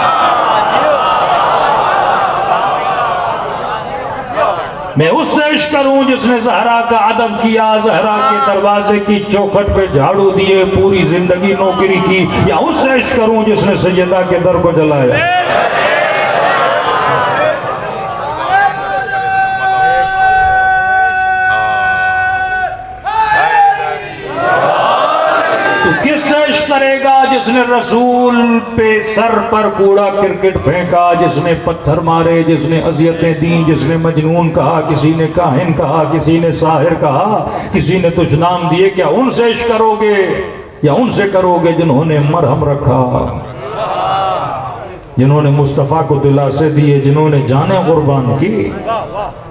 میں اس سے عشق کروں جس نے زہرا کا ادب کیا، زہرا کے دروازے کی چوکھٹ پہ جھاڑو دیے، پوری زندگی نوکری کی، یا اس سے عشق کروں جس نے سیدہ کے در کو جلایا۔ تو کس سے عشق کرے گا جس نے رسول پہ سر پر کوڑا کرکٹ پھینکا، جس نے پتھر مارے، جس نے اذیتیں دیں، جس نے مجنون کہا، کسی نے کاہن کہا، کسی نے ساحر کہا، کسی نے تجھ نام دیے؟ کیا ان سے عشق کرو گے یا ان سے کرو گے جنہوں نے مرہم رکھا، جنہوں نے مصطفیٰ کو دلاسے دیے، جنہوں نے جانیں قربان کی؟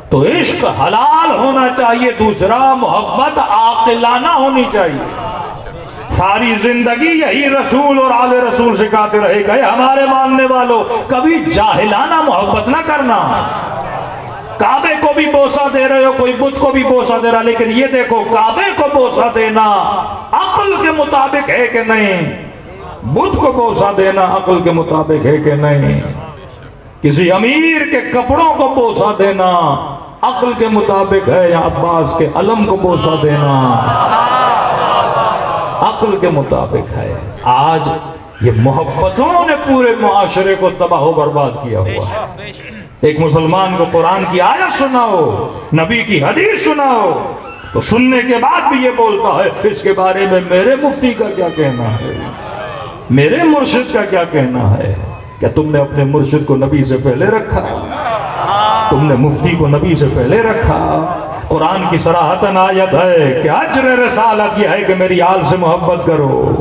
تو عشق حلال ہونا چاہیے، دوسرا محبت عاقلانہ ہونی چاہیے۔ ساری زندگی یہی رسول اور آل رسول سکھاتے رہے گئے، ہمارے ماننے والوں کبھی جاہلانہ محبت نہ کرنا۔ کعبے کو بھی بوسہ دے رہے ہو، کوئی بت کو بھی بوسہ دے رہا، لیکن یہ دیکھو کعبے کو بوسہ دینا عقل کے مطابق ہے کہ نہیں، بت کو بوسہ دینا عقل کے مطابق ہے کہ نہیں، کسی امیر کے کپڑوں کو بوسہ دینا عقل کے مطابق ہے، یا عباس کے علم کو بوسہ دینا عقل کے مطابق ہے؟ آج یہ محبتوں نے پورے معاشرے کو تباہ و برباد کیا ہوا ہے۔ ایک مسلمان کو قرآن کی آیت سناؤ، نبی کی حدیث سناؤ، تو سننے کے بعد بھی یہ بولتا ہے اس کے بارے میں میرے مفتی کا کیا کہنا ہے، میرے مرشد کا کیا کہنا ہے؟ کیا تم نے اپنے مرشد کو نبی سے پہلے رکھا؟ تم نے مفتی کو نبی سے پہلے رکھا؟ قرآن کی صراحتاً آیت ہے کہ اجر رسالت یہ ہے کہ میری آل سے محبت کرو،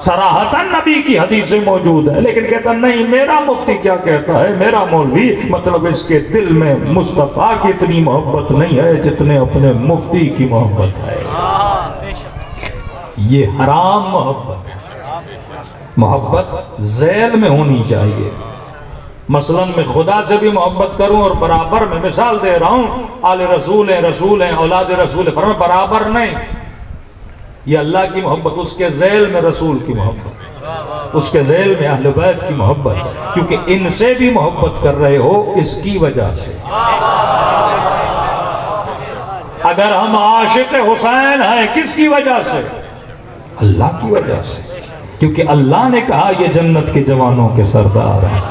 صراحتاً نبی کی حدیثیں موجود ہے، لیکن کہتا نہیں میرا مفتی کیا کہتا ہے، میرا مولوی، مطلب اس کے دل میں مصطفیٰ کی اتنی محبت نہیں ہے جتنے اپنے مفتی کی محبت ہے۔ یہ حرام محبت ہے۔ محبت ذیل میں ہونی چاہیے۔ مثلاً میں خدا سے بھی محبت کروں اور برابر میں مثال دے رہا ہوں، آل رسول ہیں، رسول ہیں، اولاد رسول ہیں، فرمایا برابر نہیں، یہ اللہ کی محبت، اس کے ذیل میں رسول کی محبت، اس کے ذیل میں اہل بیت کی محبت، کیونکہ ان سے بھی محبت کر رہے ہو اس کی وجہ سے۔ اگر ہم عاشق حسین ہیں کس کی وجہ سے؟ اللہ کی وجہ سے، کیونکہ اللہ نے کہا یہ جنت کے جوانوں کے سردار ہیں،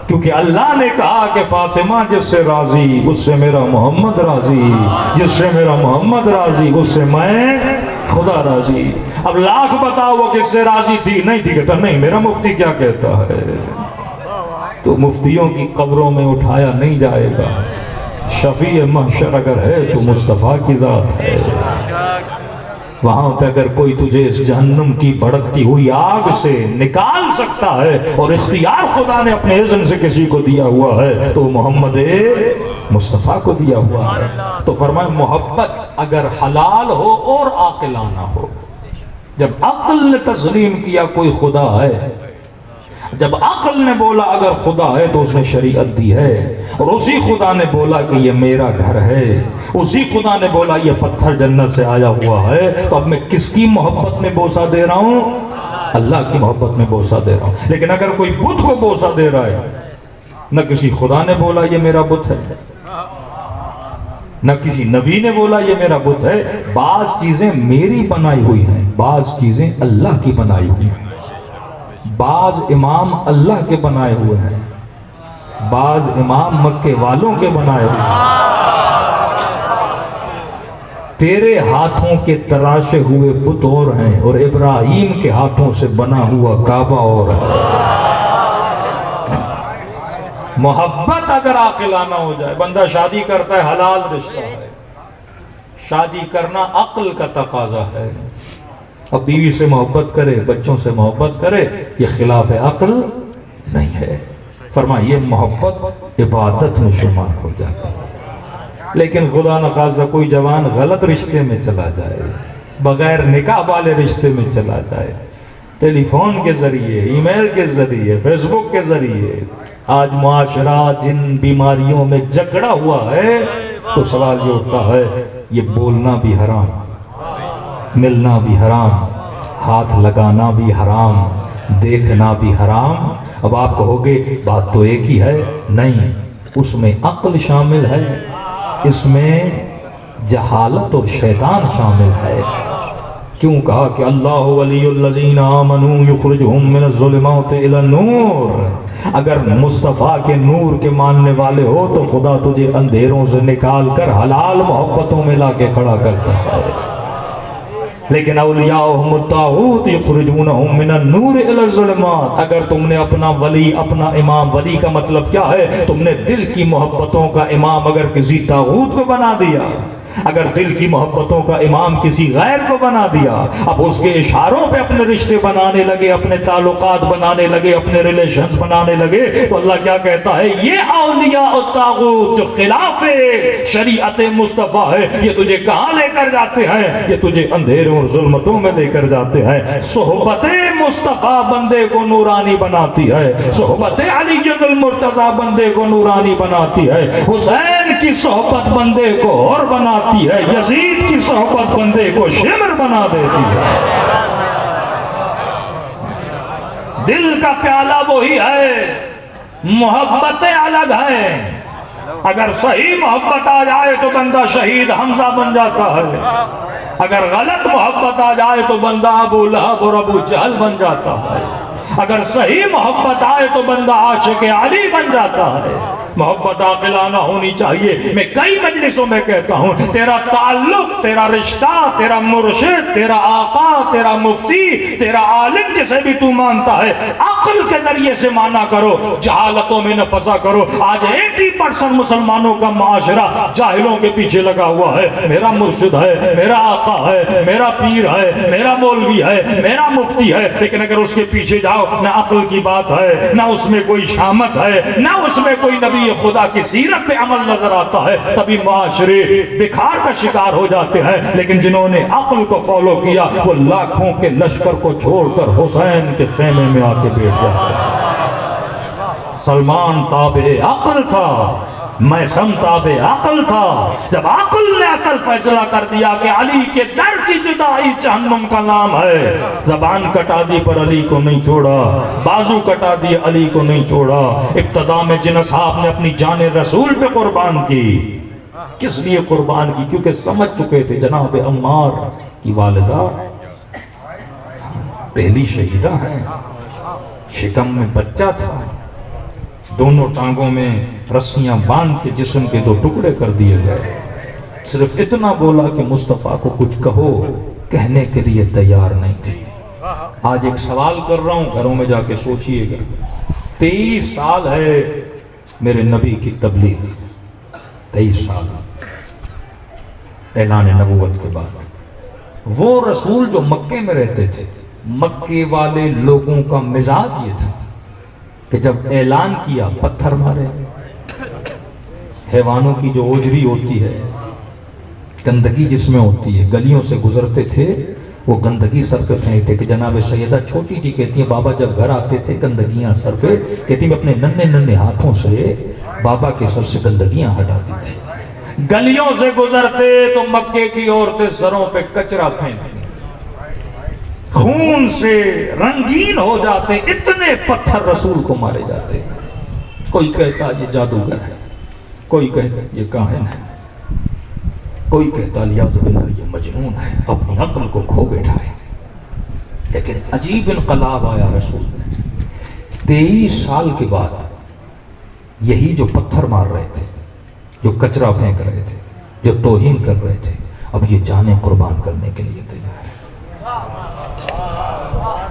کیونکہ اللہ نے کہا کہ فاطمہ جس سے راضی اس سے میرا محمد راضی، جس سے میرا محمد راضی اس سے میں خدا راضی۔ اب لاکھ بتاؤ وہ کس سے راضی تھی؟ نہیں تھی، کہتا نہیں میرا مفتی کیا کہتا ہے۔ تو مفتیوں کی قبروں میں اٹھایا نہیں جائے گا، شفیع محشر اگر ہے تو مصطفیٰ کی ذات ہے۔ وہاں پہ اگر کوئی تجھے اس جہنم کی بھڑکتی ہوئی آگ سے نکال سکتا ہے اور اختیار خدا نے اپنے اذن سے کسی کو دیا ہوا ہے تو محمد مصطفیٰ کو دیا ہوا ہے۔ تو فرمائے محبت اگر حلال ہو اور عاقلانہ ہو، جب عقل نے تسلیم کیا کوئی خدا ہے، جب عقل نے بولا اگر خدا ہے تو اس نے شریعت دی ہے، اور اسی خدا نے بولا کہ یہ میرا گھر ہے، اسی خدا نے بولا یہ پتھر جنت سے آیا ہوا ہے، تو اب میں کس کی محبت میں بوسہ دے رہا ہوں؟ اللہ کی محبت میں بوسہ دے رہا ہوں۔ لیکن اگر کوئی بت کو بوسہ دے رہا ہے، نہ کسی خدا نے بولا یہ میرا بت ہے، نہ کسی نبی نے بولا یہ میرا بت ہے، بعض چیزیں میری بنائی ہوئی ہیں، بعض چیزیں اللہ کی بنائی ہوئی ہیں، بعض امام اللہ کے بنائے ہوئے ہیں، بعض امام مکے والوں کے بنائے ہوئے ہیں۔ تیرے ہاتھوں کے تراشے ہوئے بت اور ہیں اور ابراہیم کے ہاتھوں سے بنا ہوا کعبہ اور ہے۔ محبت اگر عاقلانہ ہو جائے، بندہ شادی کرتا ہے حلال رشتہ ہے، شادی کرنا عقل کا تقاضا ہے، اب بیوی سے محبت کرے، بچوں سے محبت کرے، یہ خلاف عقل نہیں ہے۔ فرمایا یہ محبت عبادت میں شمار ہو جاتا ہے۔ لیکن خدا نخواستہ کوئی جوان غلط رشتے میں چلا جائے، بغیر نکاح والے رشتے میں چلا جائے، ٹیلی فون کے ذریعے، ای میل کے ذریعے، فیس بک کے ذریعے، آج معاشرہ جن بیماریوں میں جکڑا ہوا ہے، تو سوال یہ اٹھتا ہے یہ بولنا بھی حرام، ملنا بھی حرام، ہاتھ لگانا بھی حرام، دیکھنا بھی حرام۔ اب آپ کہو گے بات تو ایک ہی ہے، نہیں، اس میں عقل شامل ہے، اس میں جہالت اور شیطان شامل ہے۔ کیوں کہا کہ اللہ ولی الذین آمنوا یخرجہم من الظلمات الی النور؟ اگر مصطفیٰ کے نور کے ماننے والے ہو تو خدا تجھے اندھیروں سے نکال کر حلال محبتوں میں لا کے کھڑا کرتا ہے۔ لیکن اولیاءہم الطاغوت یخرجونہم من النور الی الظلمات، اگر تم نے اپنا ولی، اپنا امام، ولی کا مطلب کیا ہے؟ تم نے دل کی محبتوں کا امام اگر کسی طاغوت کو بنا دیا، اگر دل کی محبتوں کا امام کسی غیر کو بنا دیا، اب اس کے اشاروں پہ اپنے رشتے بنانے لگے، اپنے تعلقات بنانے لگے، اپنے ریلیشنز بنانے لگے، تو اللہ کیا کہتا ہے؟ یہ اولیاء الطاغوت جو خلاف شریعت مصطفیٰ ہے، یہ تجھے کہاں لے کر جاتے ہیں؟ یہ تجھے اندھیروں اور ظلمتوں میں لے کر جاتے ہیں۔ صحبت مصطفیٰ بندے کو نورانی بناتی ہے، صحبت علی المرتضیٰ بندے کو نورانی بناتی ہے، حسین کی صحبت بندے کو اور بناتی ہے، یزید کی صحبت بندے کو شمر بنا دیتی ہے۔ دل کا پیالہ وہی ہے، محبتیں الگ ہیں۔ اگر صحیح محبت آ جائے تو بندہ شہید حمزہ بن جاتا ہے، اگر غلط محبت آ جائے تو بندہ ابو لہب اور ابو جہل بن جاتا ہے، اگر صحیح محبت آئے تو بندہ عاشق علی بن جاتا ہے۔ محبت عاقلانہ ہونی چاہیے۔ میں کئی مجلسوں میں کہتا ہوں تیرا تعلق، تیرا رشتہ، تیرا مرشد، تیرا آقا، تیرا مفتی، تیرا عالم جسے بھی تو مانتا ہے، عقل کے ذریعے سے مانا کرو، جہالتوں میں نہ پھنسا کرو۔ آج 80% مسلمانوں کا معاشرہ جاہلوں کے پیچھے لگا ہوا ہے۔ میرا مرشد ہے، میرا آقا ہے، میرا پیر ہے، میرا مولوی ہے، میرا مفتی ہے، لیکن اگر اس کے پیچھے جاؤ نہ عقل کی بات ہے، نہ اس میں کوئی شامت ہے، نہ اس میں کوئی نبی خدا کی سیرت پہ عمل نظر آتا ہے، تبھی معاشرے بکھار کا شکار ہو جاتے ہیں۔ لیکن جنہوں نے عقل کو فالو کیا وہ لاکھوں کے لشکر کو چھوڑ کر حسین کے خیمے میں آ کے بیٹھ جاتے ہیں۔ سلمان تابع عقل تھا، میثم تابع عقل تھا۔ جب عقل نے اصل فیصلہ کر دیا کہ علی کے در کی جدائی جہنم کا نام ہے، زبان کٹا دی پر علی کو نہیں چھوڑا، بازو کٹا دی علی کو نہیں چھوڑا۔ ابتدا میں جن اصحاب نے اپنی جان رسول پہ قربان کی، کس لیے قربان کی؟ کیونکہ سمجھ چکے تھے جناب عمار کی والدہ پہلی شہیدہ ہیں، شکم میں بچہ تھا، دونوں ٹانگوں میں رسیاں باندھ کے جسم کے 2 ٹکڑے کر دیے گئے۔ صرف اتنا بولا کہ مصطفیٰ کو کچھ کہو، کہنے کے لیے تیار نہیں تھی۔ آج ایک سوال کر رہا ہوں، گھروں میں جا کے سوچئے گا۔ 23 سال ہے میرے نبی کی تبلیغ، 23 سال اعلان نبوت کے بعد۔ وہ رسول جو مکے میں رہتے تھے، مکے والے لوگوں کا مزاج یہ تھا کہ جب اعلان کیا پتھر مارے، حیوانوں کی جو اوجری ہوتی ہے، گندگی جس میں ہوتی ہے، گلیوں سے گزرتے تھے وہ گندگی سر پہ پھینکتے کہ جناب سیدہ چھوٹی تھی، کہتی ہیں بابا جب گھر آتے تھے گندگیاں سر پہ، کہتی میں اپنے ننھے ننھے ہاتھوں سے بابا کے سر سے گندگیاں ہٹاتی تھی۔ گلیوں سے گزرتے تو مکے کی عورتیں سروں پہ کچرا پھینکتی، خون سے رنگین ہو جاتے، اتنے پتھر رسول کو مارے جاتے۔ کوئی کہتا یہ جادوگر ہے، کوئی کہتا یہ کاہن ہے، کوئی کہتا لیاذ باللہ یہ مجنون ہے، اپنی عقل کو کھو بیٹھا ہے۔ لیکن عجیب انقلاب آیا رسول میں۔ 23 سال کے بعد یہی جو پتھر مار رہے تھے، جو کچرا پھینک رہے تھے، جو توہین کر رہے تھے، اب یہ جانیں قربان کرنے کے لیے تیار ہے۔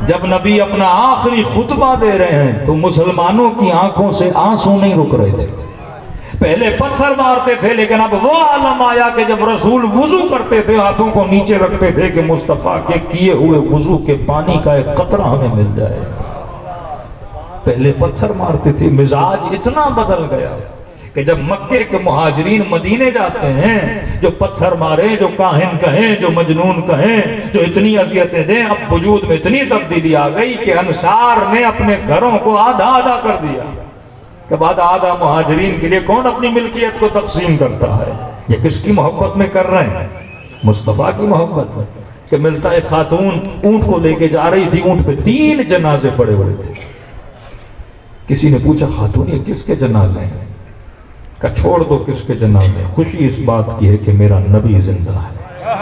جب نبی اپنا آخری خطبہ دے رہے ہیں تو مسلمانوں کی آنکھوں سے آنسو نہیں رک رہے تھے۔ پہلے پتھر مارتے تھے، لیکن اب وہ عالم آیا کہ جب رسول وضو کرتے تھے ہاتھوں کو نیچے رکھتے تھے کہ مصطفیٰ کے کیے ہوئے وضو کے پانی کا ایک قطرہ ہمیں مل جائے۔ پہلے پتھر مارتے تھے، مزاج اتنا بدل گیا کہ جب مکے کے مہاجرین مدینے جاتے ہیں، جو پتھر مارے، جو کاہن کہیں، جو مجنون کہیں، جو اتنی اذیتیں دیں، اب وجود میں اتنی تبدیلی آ گئی کہ انصار نے اپنے گھروں کو آدھا آدھا کر دیا کہ بعد آدھا مہاجرین کے لیے کون اپنی ملکیت کو تقسیم کرتا ہے؟ یہ کس کی محبت میں کر رہے ہیں؟ مصطفیٰ کی محبت میں۔ کہ ملتا ایک خاتون اونٹ کو لے کے جا رہی تھی، اونٹ پہ 3 جنازے پڑے ہوئے تھے۔ کسی نے پوچھا خاتون یہ کس کے جنازے ہیں؟ کہ چھوڑ دو کس کے جنازے، خوشی اس بات کی ہے کہ میرا نبی زندہ ہے،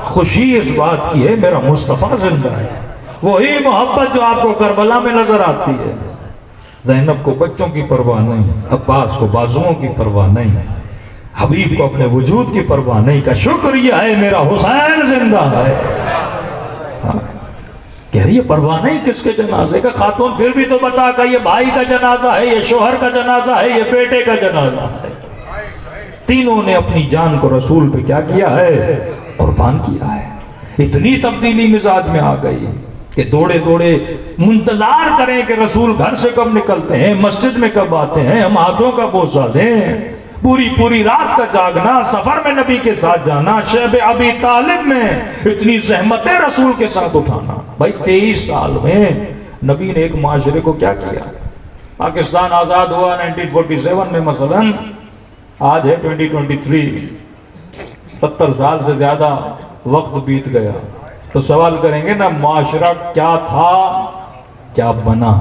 خوشی اس بات کی ہے میرا مصطفیٰ زندہ ہے۔ وہی محبت جو آپ کو کربلا میں نظر آتی ہے۔ زینب کو بچوں کی پرواہ نہیں، عباس کو بازوؤں کی پرواہ نہیں، حبیب کو اپنے وجود کی پرواہ نہیں، کا شکر یہ ہے میرا حسین زندہ ہے۔ کہہ رہی ہے پرواہ نہیں کس کے جنازے کا؟ خاتون پھر بھی تو بتا کہ یہ بھائی کا جنازہ ہے، یہ شوہر کا جنازہ ہے، یہ بیٹے کا جنازہ ہے۔ تینوں نے اپنی جان کو رسول پہ کیا کیا ہے؟ قربان کیا ہے۔ اتنی تبدیلی مزاج میں آ گئی کہ دوڑے دوڑے منتظار کریں کہ رسول گھر سے کب نکلتے ہیں، مسجد میں کب آتے ہیں، ہم ہاتھوں کا بوسہ دیں۔ پوری رات کا جاگنا، سفر میں نبی کے ساتھ جانا، شیب ابی طالب میں اتنی زحمتیں رسول کے ساتھ اٹھانا۔ بھائی 23 سال میں نبی نے ایک معاشرے کو کیا کیا؟ پاکستان آزاد ہوا 1947 میں مثلا، آج ہے 2023، 70 سال سے زیادہ وقت بیت گیا۔ تو سوال کریں گے نا معاشرہ کیا تھا، کیا بنا؟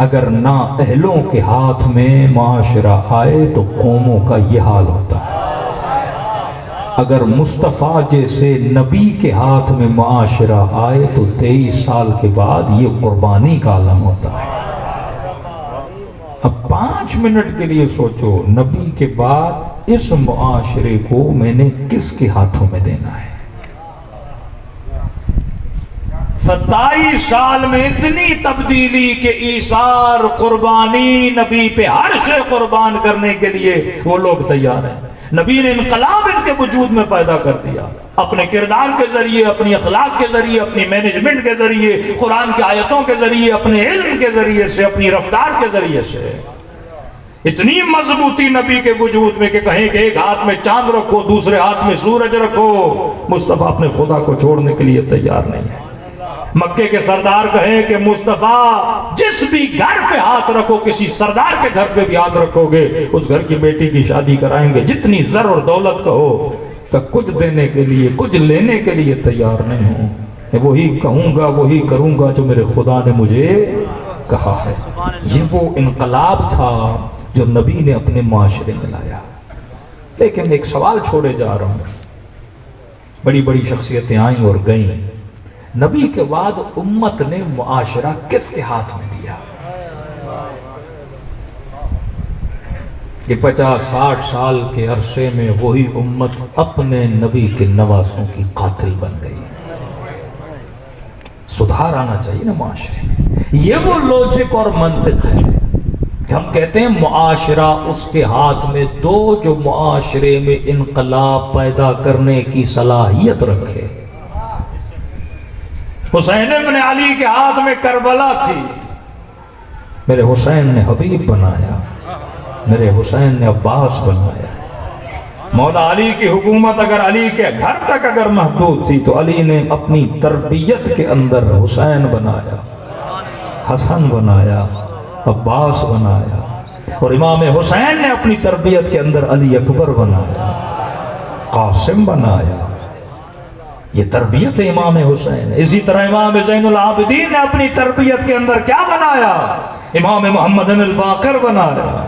اگر نہ اہلوں کے ہاتھ میں معاشرہ آئے تو قوموں کا یہ حال ہوتا ہے۔ اگر مصطفیٰ جیسے نبی کے ہاتھ میں معاشرہ آئے تو 23 سال کے بعد یہ قربانی کا عالم ہوتا ہے۔ اب 5 منٹ کے لیے سوچو، نبی کے بعد اس معاشرے کو میں نے کس کے ہاتھوں میں دینا ہے؟ 27 سال میں اتنی تبدیلی کہ ایثار، قربانی، نبی پہ ہر شے قربان کرنے کے لیے وہ لوگ تیار ہیں۔ نبی نے انقلاب ان کے وجود میں پیدا کر دیا، اپنے کردار کے ذریعے، اپنی اخلاق کے ذریعے، اپنی مینجمنٹ کے ذریعے، قرآن کی آیتوں کے ذریعے، اپنے علم کے ذریعے سے، اپنی رفتار کے ذریعے سے۔ اتنی مضبوطی نبی کے وجود میں کہ کہیں کہ ایک ہاتھ میں چاند رکھو، دوسرے ہاتھ میں سورج رکھو، مصطفیٰ اپنے خدا کو چھوڑنے کے لیے تیار نہیں ہے۔ مکے کے سردار کہیں کہ مصطفیٰ جس بھی گھر پہ ہاتھ رکھو، کسی سردار کے گھر پہ بھی ہاتھ رکھو گے، اس گھر کی بیٹی کی شادی کرائیں گے۔ جتنی زر اور دولت کہو کہ کچھ دینے کے لیے، کچھ لینے کے لیے تیار نہیں ہوں، میں وہی کہوں گا، وہی کروں گا جو میرے خدا نے مجھے کہا ہے۔ یہ وہ انقلاب تھا جو نبی نے اپنے معاشرے میں لایا۔ لیکن ایک سوال چھوڑے جا رہا ہوں، بڑی بڑی شخصیتیں آئیں اور گئیں، نبی کے بعد امت نے معاشرہ کس کے ہاتھ میں دیا؟ کہ 50-60 سال کے عرصے میں وہی امت اپنے نبی کے نواسوں کی قاتل بن گئی۔ سدھار آنا چاہیے نا معاشرے میں۔ یہ وہ لوجک اور منطق ہے کہ ہم کہتے ہیں معاشرہ اس کے ہاتھ میں دو جو معاشرے میں انقلاب پیدا کرنے کی صلاحیت رکھے۔ حسین ابن علی کے ہاتھ میں کربلا تھی، میرے حسین نے حبیب بنایا، میرے حسین نے عباس بنایا۔ مولا علی کی حکومت اگر علی کے گھر تک اگر محدود تھی تو علی نے اپنی تربیت کے اندر حسین بنایا، حسن بنایا، عباس بنایا، اور امام حسین نے اپنی تربیت کے اندر علی اکبر بنایا، قاسم بنایا۔ یہ تربیت امام حسین ہے۔ اسی طرح امام زین العابدین نے اپنی تربیت کے اندر کیا بنایا؟ امام محمد الباقر بنایا۔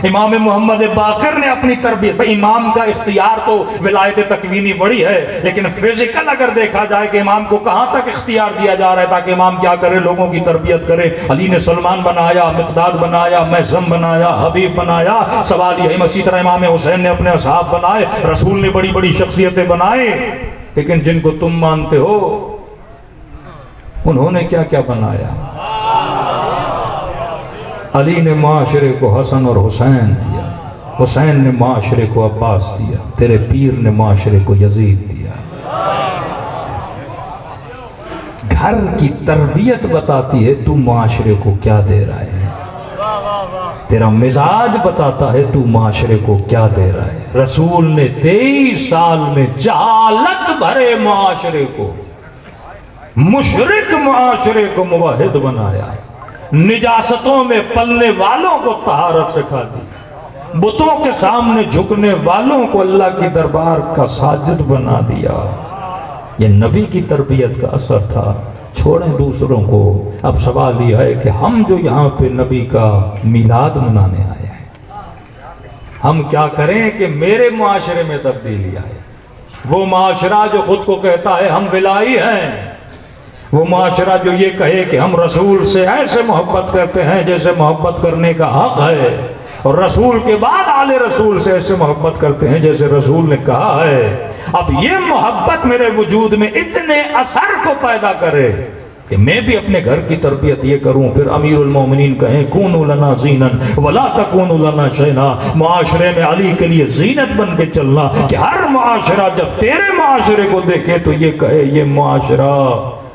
امام محمد باقر نے اپنی تربیت، امام کا اختیار تو ولایت تکوینی بڑی ہے، لیکن فزیکل اگر دیکھا جائے کہ امام کو کہاں تک اختیار دیا جا رہا ہے تاکہ امام کیا کرے، لوگوں کی تربیت کرے۔ علی نے سلمان بنایا، مقداد بنایا، میثم بنایا، حبیب بنایا، سوال یہ اسی طرح امام حسین نے اپنے اصحاب بنائے، رسول نے بڑی بڑی شخصیتیں بنائے، لیکن جن کو تم مانتے ہو انہوں نے کیا کیا بنایا؟ علی نے معاشرے کو حسن اور حسین دیا، حسین نے معاشرے کو عباس دیا، تیرے پیر نے معاشرے کو یزید دیا۔ گھر کی تربیت بتاتی ہے تو معاشرے کو کیا دے رہا ہے، تیرا مزاج بتاتا ہے تو معاشرے کو کیا دے رہا ہے۔ رسول نے 23 سال میں جہالت بھرے معاشرے کو، مشرک معاشرے کو موحد بنایا، نجاستوں میں پلنے والوں کو طہارت سکھا دی، بتوں کے سامنے جھکنے والوں کو اللہ کی دربار کا ساجد بنا دیا۔ یہ نبی کی تربیت کا اثر تھا۔ چھوڑیں دوسروں کو، اب سوال یہ ہے کہ ہم جو یہاں پہ نبی کا میلاد منانے آئے ہیں، ہم کیا کریں کہ میرے معاشرے میں تبدیلی آئے۔ وہ معاشرہ جو خود کو کہتا ہے ہم ولائی ہیں، وہ معاشرہ جو یہ کہے کہ ہم رسول سے ایسے محبت کرتے ہیں جیسے محبت کرنے کا حق ہے، اور رسول کے بعد آل رسول سے ایسے محبت کرتے ہیں جیسے رسول نے کہا ہے، اب یہ محبت میرے وجود میں اتنے اثر کو پیدا کرے کہ میں بھی اپنے گھر کی تربیت یہ کروں۔ پھر امیر المومنین کہیں کونوا لنا زینا ولا تکونوا لنا شینا، معاشرے میں علی کے لیے زینت بن کے چلنا، کہ ہر معاشرہ جب تیرے معاشرے کو دیکھے تو یہ کہے یہ معاشرہ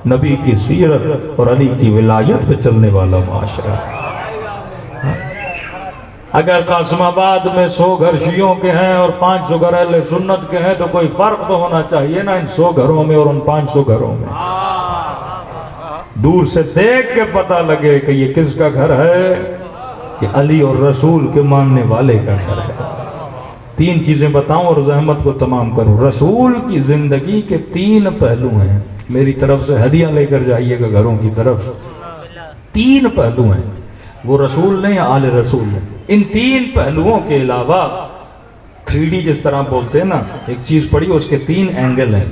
نبی کی سیرت اور علی کی ولایت پہ چلنے والا معاشرہ۔ اگر قاسم آباد میں 100 گھر شیعوں کے ہیں اور 500 گھر اہل سنت کے ہیں تو کوئی فرق تو ہونا چاہیے نا ان 100 گھروں میں اور ان 500 گھروں میں۔ دور سے دیکھ کے پتہ لگے کہ یہ کس کا گھر ہے، کہ علی اور رسول کے ماننے والے کا گھر ہے۔ 3 چیزیں بتاؤں اور زحمت کو تمام کروں۔ رسول کی زندگی کے 3 پہلو ہیں، میری طرف سے ہدیہ لے کر جائیے گا گھروں کی طرف۔ 3 پہلو ہیں، وہ رسول نہیں آل رسول ہیں۔ ان 3 پہلوؤں کے علاوہ 3D جس طرح بولتے ہیں نا، ایک چیز پڑھی اس کے 3 اینگل ہیں۔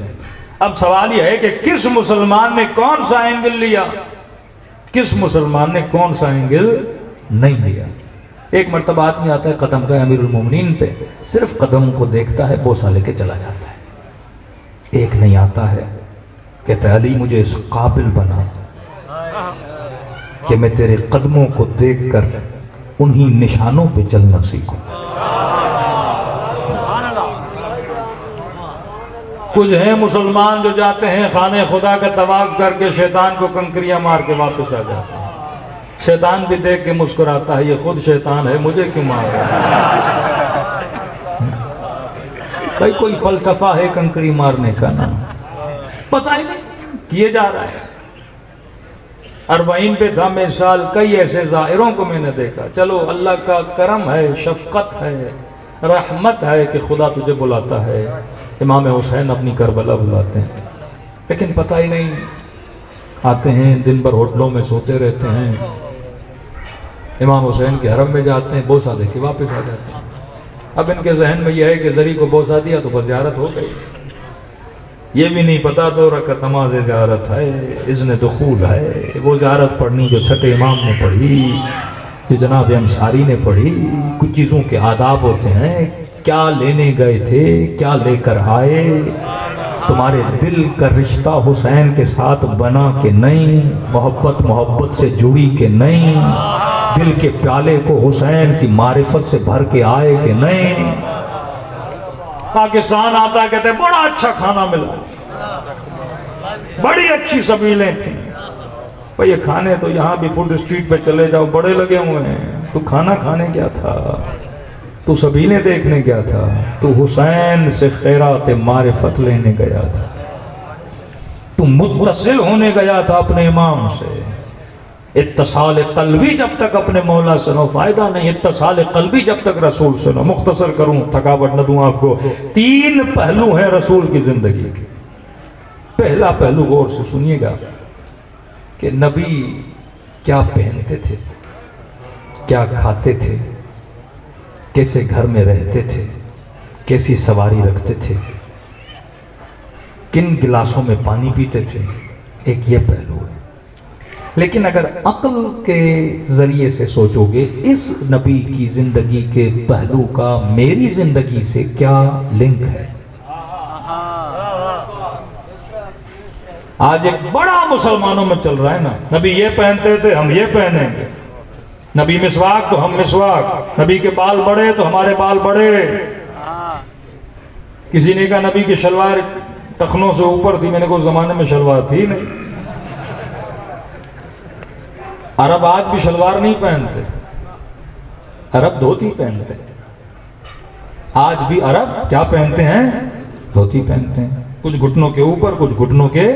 اب سوال یہ ہے کہ کس مسلمان نے کون سا اینگل لیا، کس مسلمان نے کون سا اینگل نہیں لیا۔ ایک مرتبہ آدمی آتا ہے قدم کا امیر المومنین پہ، صرف قدم کو دیکھتا ہے، بوسہ لے کے چلا جاتا ہے۔ ایک نہیں آتا ہے، کہتا ہے علی مجھے اس قابل بنا کہ میں تیرے قدموں کو دیکھ کر انہی نشانوں پہ چلنا سیکھوں۔ کچھ ہیں مسلمان جو جاتے ہیں خانہ خدا کا طواف کر کے شیطان کو کنکریاں مار کے واپس آ جاتے ہیں، شیطان بھی دیکھ کے مسکراتا ہے، یہ خود شیطان ہے مجھے کیوں مار رہا ہے؟ بھائی کوئی فلسفہ ہے کنکری مارنے کا نا، پتہ ہی نہیں کیے جا رہا ہے۔ 40 پہ تھا میں سال، کئی ایسے ظاہروں کو میں نے دیکھا۔ چلو اللہ کا کرم ہے، شفقت ہے، رحمت ہے کہ خدا تجھے بلاتا ہے۔ امام حسین اپنی کربلا بلاتے ہیں، لیکن پتہ ہی نہیں، آتے ہیں دن بھر ہوٹلوں میں سوتے رہتے ہیں، امام حسین کے حرم میں جاتے ہیں، بوسہ دے کے واپس آ جاتے ہیں۔ اب ان کے ذہن میں یہ ہے کہ زری کو بوسہ دیا تو بس زیارت ہو گئی، یہ بھی نہیں پتا 2 رکعت نماز زیارت ہے، اذن دخول ہے، وہ زیارت پڑھنی جو چھٹے امام نے پڑھی، جو جناب انصاری نے پڑھی۔ کچھ چیزوں کے آداب ہوتے ہیں، کیا لینے گئے تھے، کیا لے کر آئے، تمہارے دل کا رشتہ حسین کے ساتھ بنا کہ نہیں، محبت سے جڑی کہ نہیں، دل کے پیالے کو حسین کی معرفت سے بھر کے آئے کہ نہیں۔ پاکستان آتا ہے کہتے ہیں بڑا اچھا کھانا ملا، بڑی اچھی سبیلیں تھیں۔ بھئی یہ کھانے تو یہاں بھی فوڈ اسٹریٹ پہ چلے جاؤ بڑے لگے ہوئے ہیں، تو کھانا کھانے کیا تھا، تو سبیلیں دیکھنے گیا تھا، تو حسین سے خیرات معرفت لینے گیا تھا، تو متصل ہونے گیا تھا اپنے امام سے۔ اتصال قلبی جب تک اپنے مولا سے نو فائدہ نہیں، اتصال قلبی جب تک رسول سے نو۔ مختصر کروں، تھکاوٹ نہ دوں آپ کو۔ 3 پہلو ہیں رسول کی زندگی کے۔ پہلا پہلو غور سے سنیے گا کہ نبی کیا پہنتے تھے، کیا کھاتے تھے، کیسے گھر میں رہتے تھے، کیسی سواری رکھتے تھے، کن گلاسوں میں پانی پیتے تھے، ایک یہ پہلو ہے۔ لیکن اگر عقل کے ذریعے سے سوچو گے اس نبی کی زندگی کے پہلو کا میری زندگی سے کیا لنک ہے؟ آج ایک بڑا مسلمانوں میں چل رہا ہے نا، نبی یہ پہنتے تھے ہم یہ پہنیں گے، نبی مسواک تو ہم مسواک، نبی کے بال بڑے تو ہمارے بال بڑے۔ کسی نے کہا نبی کی شلوار ٹخنوں سے اوپر تھی، میں نے کہا اس زمانے میں شلوار تھی نہیں۔ عرب آج بھی شلوار نہیں پہنتے، عرب دھوتی پہنتے۔ آج بھی عرب کیا پہنتے ہیں؟ دھوتی پہنتے ہیں، کچھ گھٹنوں کے اوپر کچھ گھٹنوں کے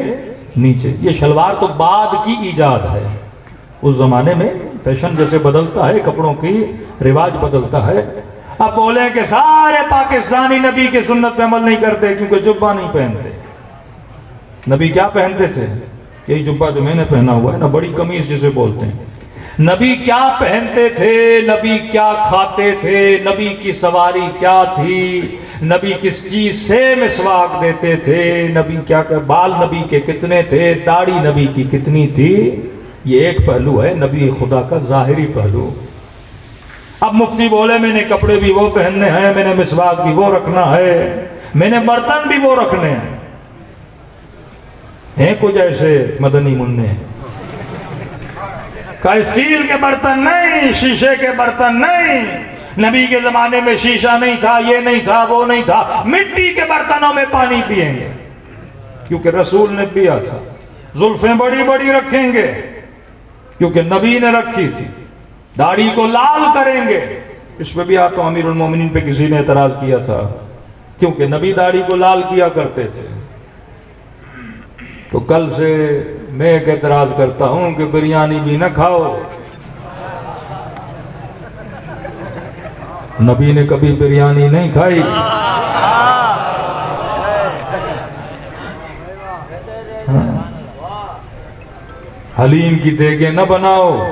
نیچے۔ یہ شلوار تو بعد کی ایجاد ہے، اس زمانے میں فیشن جیسے بدلتا ہے، کپڑوں کی رواج بدلتا ہے۔ اب بولیں کہ سارے پاکستانی نبی کے سنت پہ عمل نہیں کرتے کیونکہ جبہ نہیں پہنتے۔ نبی کیا پہنتے تھے؟ یہی جبہ جو میں نے پہنا ہوا ہے نا، بڑی قمیص جسے بولتے ہیں۔ نبی کیا پہنتے تھے، نبی کیا کھاتے تھے، نبی کی سواری کیا تھی، نبی کس چیز سے مسواک دیتے تھے، نبی کیا بال نبی کے کتنے تھے، داڑھی نبی کی کتنی تھی۔ یہ ایک پہلو ہے نبی خدا کا ظاہری پہلو۔ اب مفتی بولے میں نے کپڑے بھی وہ پہننے ہیں، میں نے مسواک بھی وہ رکھنا ہے، میں نے برتن بھی وہ رکھنے ہیں کچھ ایسے مدنی منع کا اسٹیل کے برتن نہیں، شیشے کے برتن نہیں۔ نبی کے زمانے میں شیشہ نہیں تھا، یہ نہیں تھا، وہ نہیں تھا، مٹی کے برتنوں میں پانی پئیں گے کیونکہ رسول نے پیا تھا۔ زلفیں بڑی بڑی رکھیں گے کیونکہ نبی نے رکھی تھی۔ داڑھی کو لال کریں گے، اس پہ بھی آتا ہوں امیر المومنین پہ کسی نے اعتراض کیا تھا کیونکہ نبی داڑھی کو لال کیا کرتے تھے۔ تو کل سے میں ایک اعتراض کرتا ہوں کہ بریانی بھی نہ کھاؤ، نبی نے کبھی بریانی نہیں کھائی۔ حلیم کی دیگیں نہ بناؤ،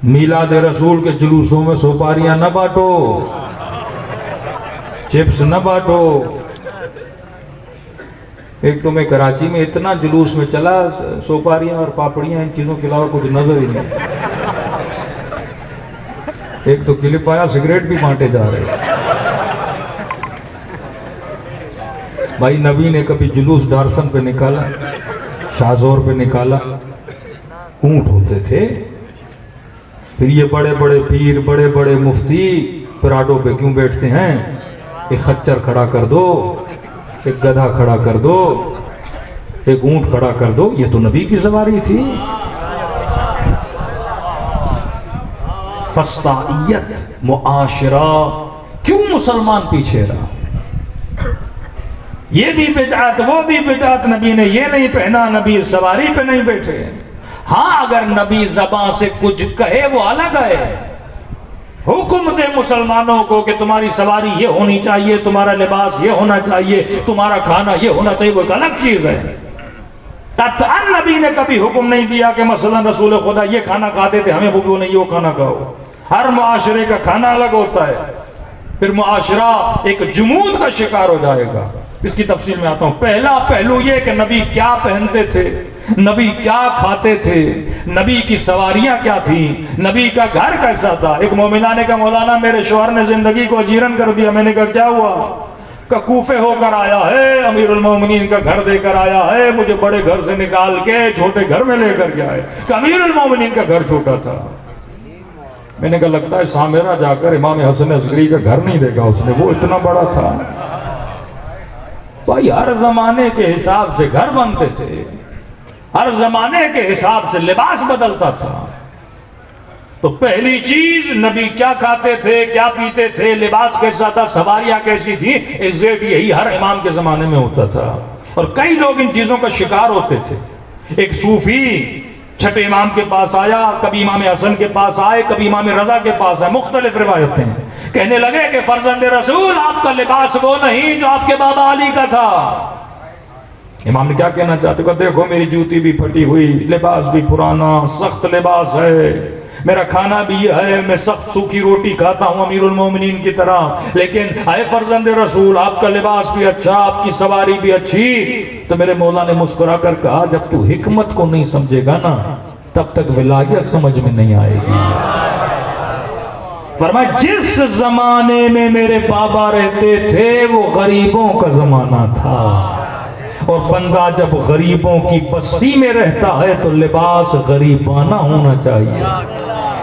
میلاد رسول کے جلوسوں میں سوپاریاں نہ بانٹو، چپس نہ بانٹو۔ ایک تو میں کراچی میں اتنا جلوس میں چلا، سوپاریاں اور پاپڑیاں ان چیزوں کے علاوہ کچھ نظر ہی نہیں۔ ایک تو کلپ آیا، سگریٹ بھی بانٹے جا رہے۔ بھائی نبی نے کبھی جلوس ڈارسن پہ نکالا، شاہزور پہ نکالا، اونٹ ہوتے تھے۔ پھر یہ بڑے بڑے پیر، بڑے بڑے مفتی پراڈو پہ کیوں بیٹھتے ہیں؟ ایک خچر کھڑا کر دو، ایک گدھا کھڑا کر دو، ایک اونٹ کھڑا کر دو۔ یہ تو نبی کی سواری تھی۔ فسطائیت، معاشرہ، کیوں مسلمان پیچھے رہا؟ یہ بھی بدعت، وہ بھی بدعت، نبی نے یہ نہیں پہنا، نبی سواری پہ نہیں بیٹھے۔ ہاں اگر نبی زبان سے کچھ کہے وہ الگ ہے، حکم دے مسلمانوں کو کہ تمہاری سواری یہ ہونی چاہیے، تمہارا لباس یہ ہونا چاہیے، تمہارا کھانا یہ ہونا چاہیے، وہ ایک الگ چیز ہے۔ قطعاً نبی نے کبھی حکم نہیں دیا کہ مثلا رسول خدا یہ کھانا کھاتے تھے ہمیں وہ نہیں وہ کھانا کھاؤ۔ ہر معاشرے کا کھانا الگ ہوتا ہے، پھر معاشرہ ایک جمود کا شکار ہو جائے گا۔ اس کی تفصیل میں آتا ہوں۔ پہلا پہلو یہ کہ نبی کیا پہنتے تھے، نبی کیا کھاتے تھے، نبی کی سواریاں کیا تھیں، نبی کا گھر کیسا تھا۔ ایک مومنہ نے کہا مولانا میرے شوہر نے زندگی کو اجیرن کر دیا۔ میں نے کہا کیا ہوا؟ کہ کوفے ہو کر آیا ہے، امیر المومنین کا گھر دے کر آیا ہے، مجھے بڑے گھر سے نکال کے چھوٹے گھر میں لے کر گیا ہے۔ کہ امیر المومنین کا گھر چھوٹا تھا۔ میں نے کہا لگتا ہے سامرہ جا کر امام حسن عسکری کا گھر نہیں دیکھا اس نے، وہ اتنا بڑا تھا۔ بھائی ہر زمانے کے حساب سے گھر بنتے تھے، ہر زمانے کے حساب سے لباس بدلتا تھا۔ تو پہلی چیز نبی کیا کھاتے تھے، کیا پیتے تھے، لباس کیسا تھا، سواریاں کیسی تھی، ایگزیکٹ یہی ہر امام کے زمانے میں ہوتا تھا۔ اور کئی لوگ ان چیزوں کا شکار ہوتے تھے۔ ایک صوفی چھٹے امام کے پاس آیا، کبھی امام حسن کے پاس آئے، کبھی امام رضا کے پاس آئے، مختلف روایتیں ہیں۔ کہنے لگے کہ فرزند رسول آپ کا لباس وہ نہیں جو آپ کے بابا علی کا تھا۔ امام نے کیا کہنا چاہتے کہ دیکھو میری جوتی بھی پھٹی ہوئی، لباس بھی پرانا، سخت لباس ہے، میرا کھانا بھی یہ ہے، میں سخت سوکھی روٹی کھاتا ہوں امیر المومنین کی طرح، لیکن اے فرزند رسول آپ کا لباس بھی اچھا، آپ کی سواری بھی اچھی۔ تو میرے مولا نے مسکرا کر کہا جب تو حکمت کو نہیں سمجھے گا نا تب تک ولایت سمجھ میں نہیں آئے گی۔ فرمایا جس زمانے میں میرے بابا رہتے تھے وہ غریبوں کا زمانہ تھا، اور بندہ جب غریبوں کی بستی میں رہتا ہے تو لباس غریبانہ ہونا چاہیے۔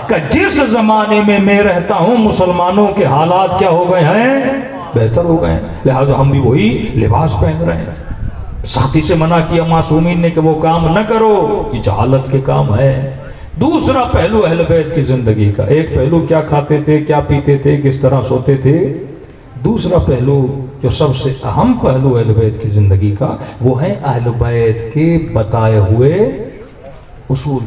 کہ جس زمانے میں رہتا ہوں مسلمانوں کے حالات کیا ہو گئے ہیں؟ بہتر ہو گئے ہیں، لہٰذا ہم بھی وہی لباس پہن رہے ہیں۔ سختی سے منع کیا معصومین نے کہ وہ کام نہ کرو، یہ جہالت کے کام ہے۔ دوسرا پہلو اہل بیت کی زندگی کا، ایک پہلو کیا کھاتے تھے، کیا پیتے تھے، کس طرح سوتے تھے۔ دوسرا پہلو جو سب سے اہم پہلو اہل بیت کی زندگی کا، وہ ہے اہل بیت کے بتائے ہوئے اصول۔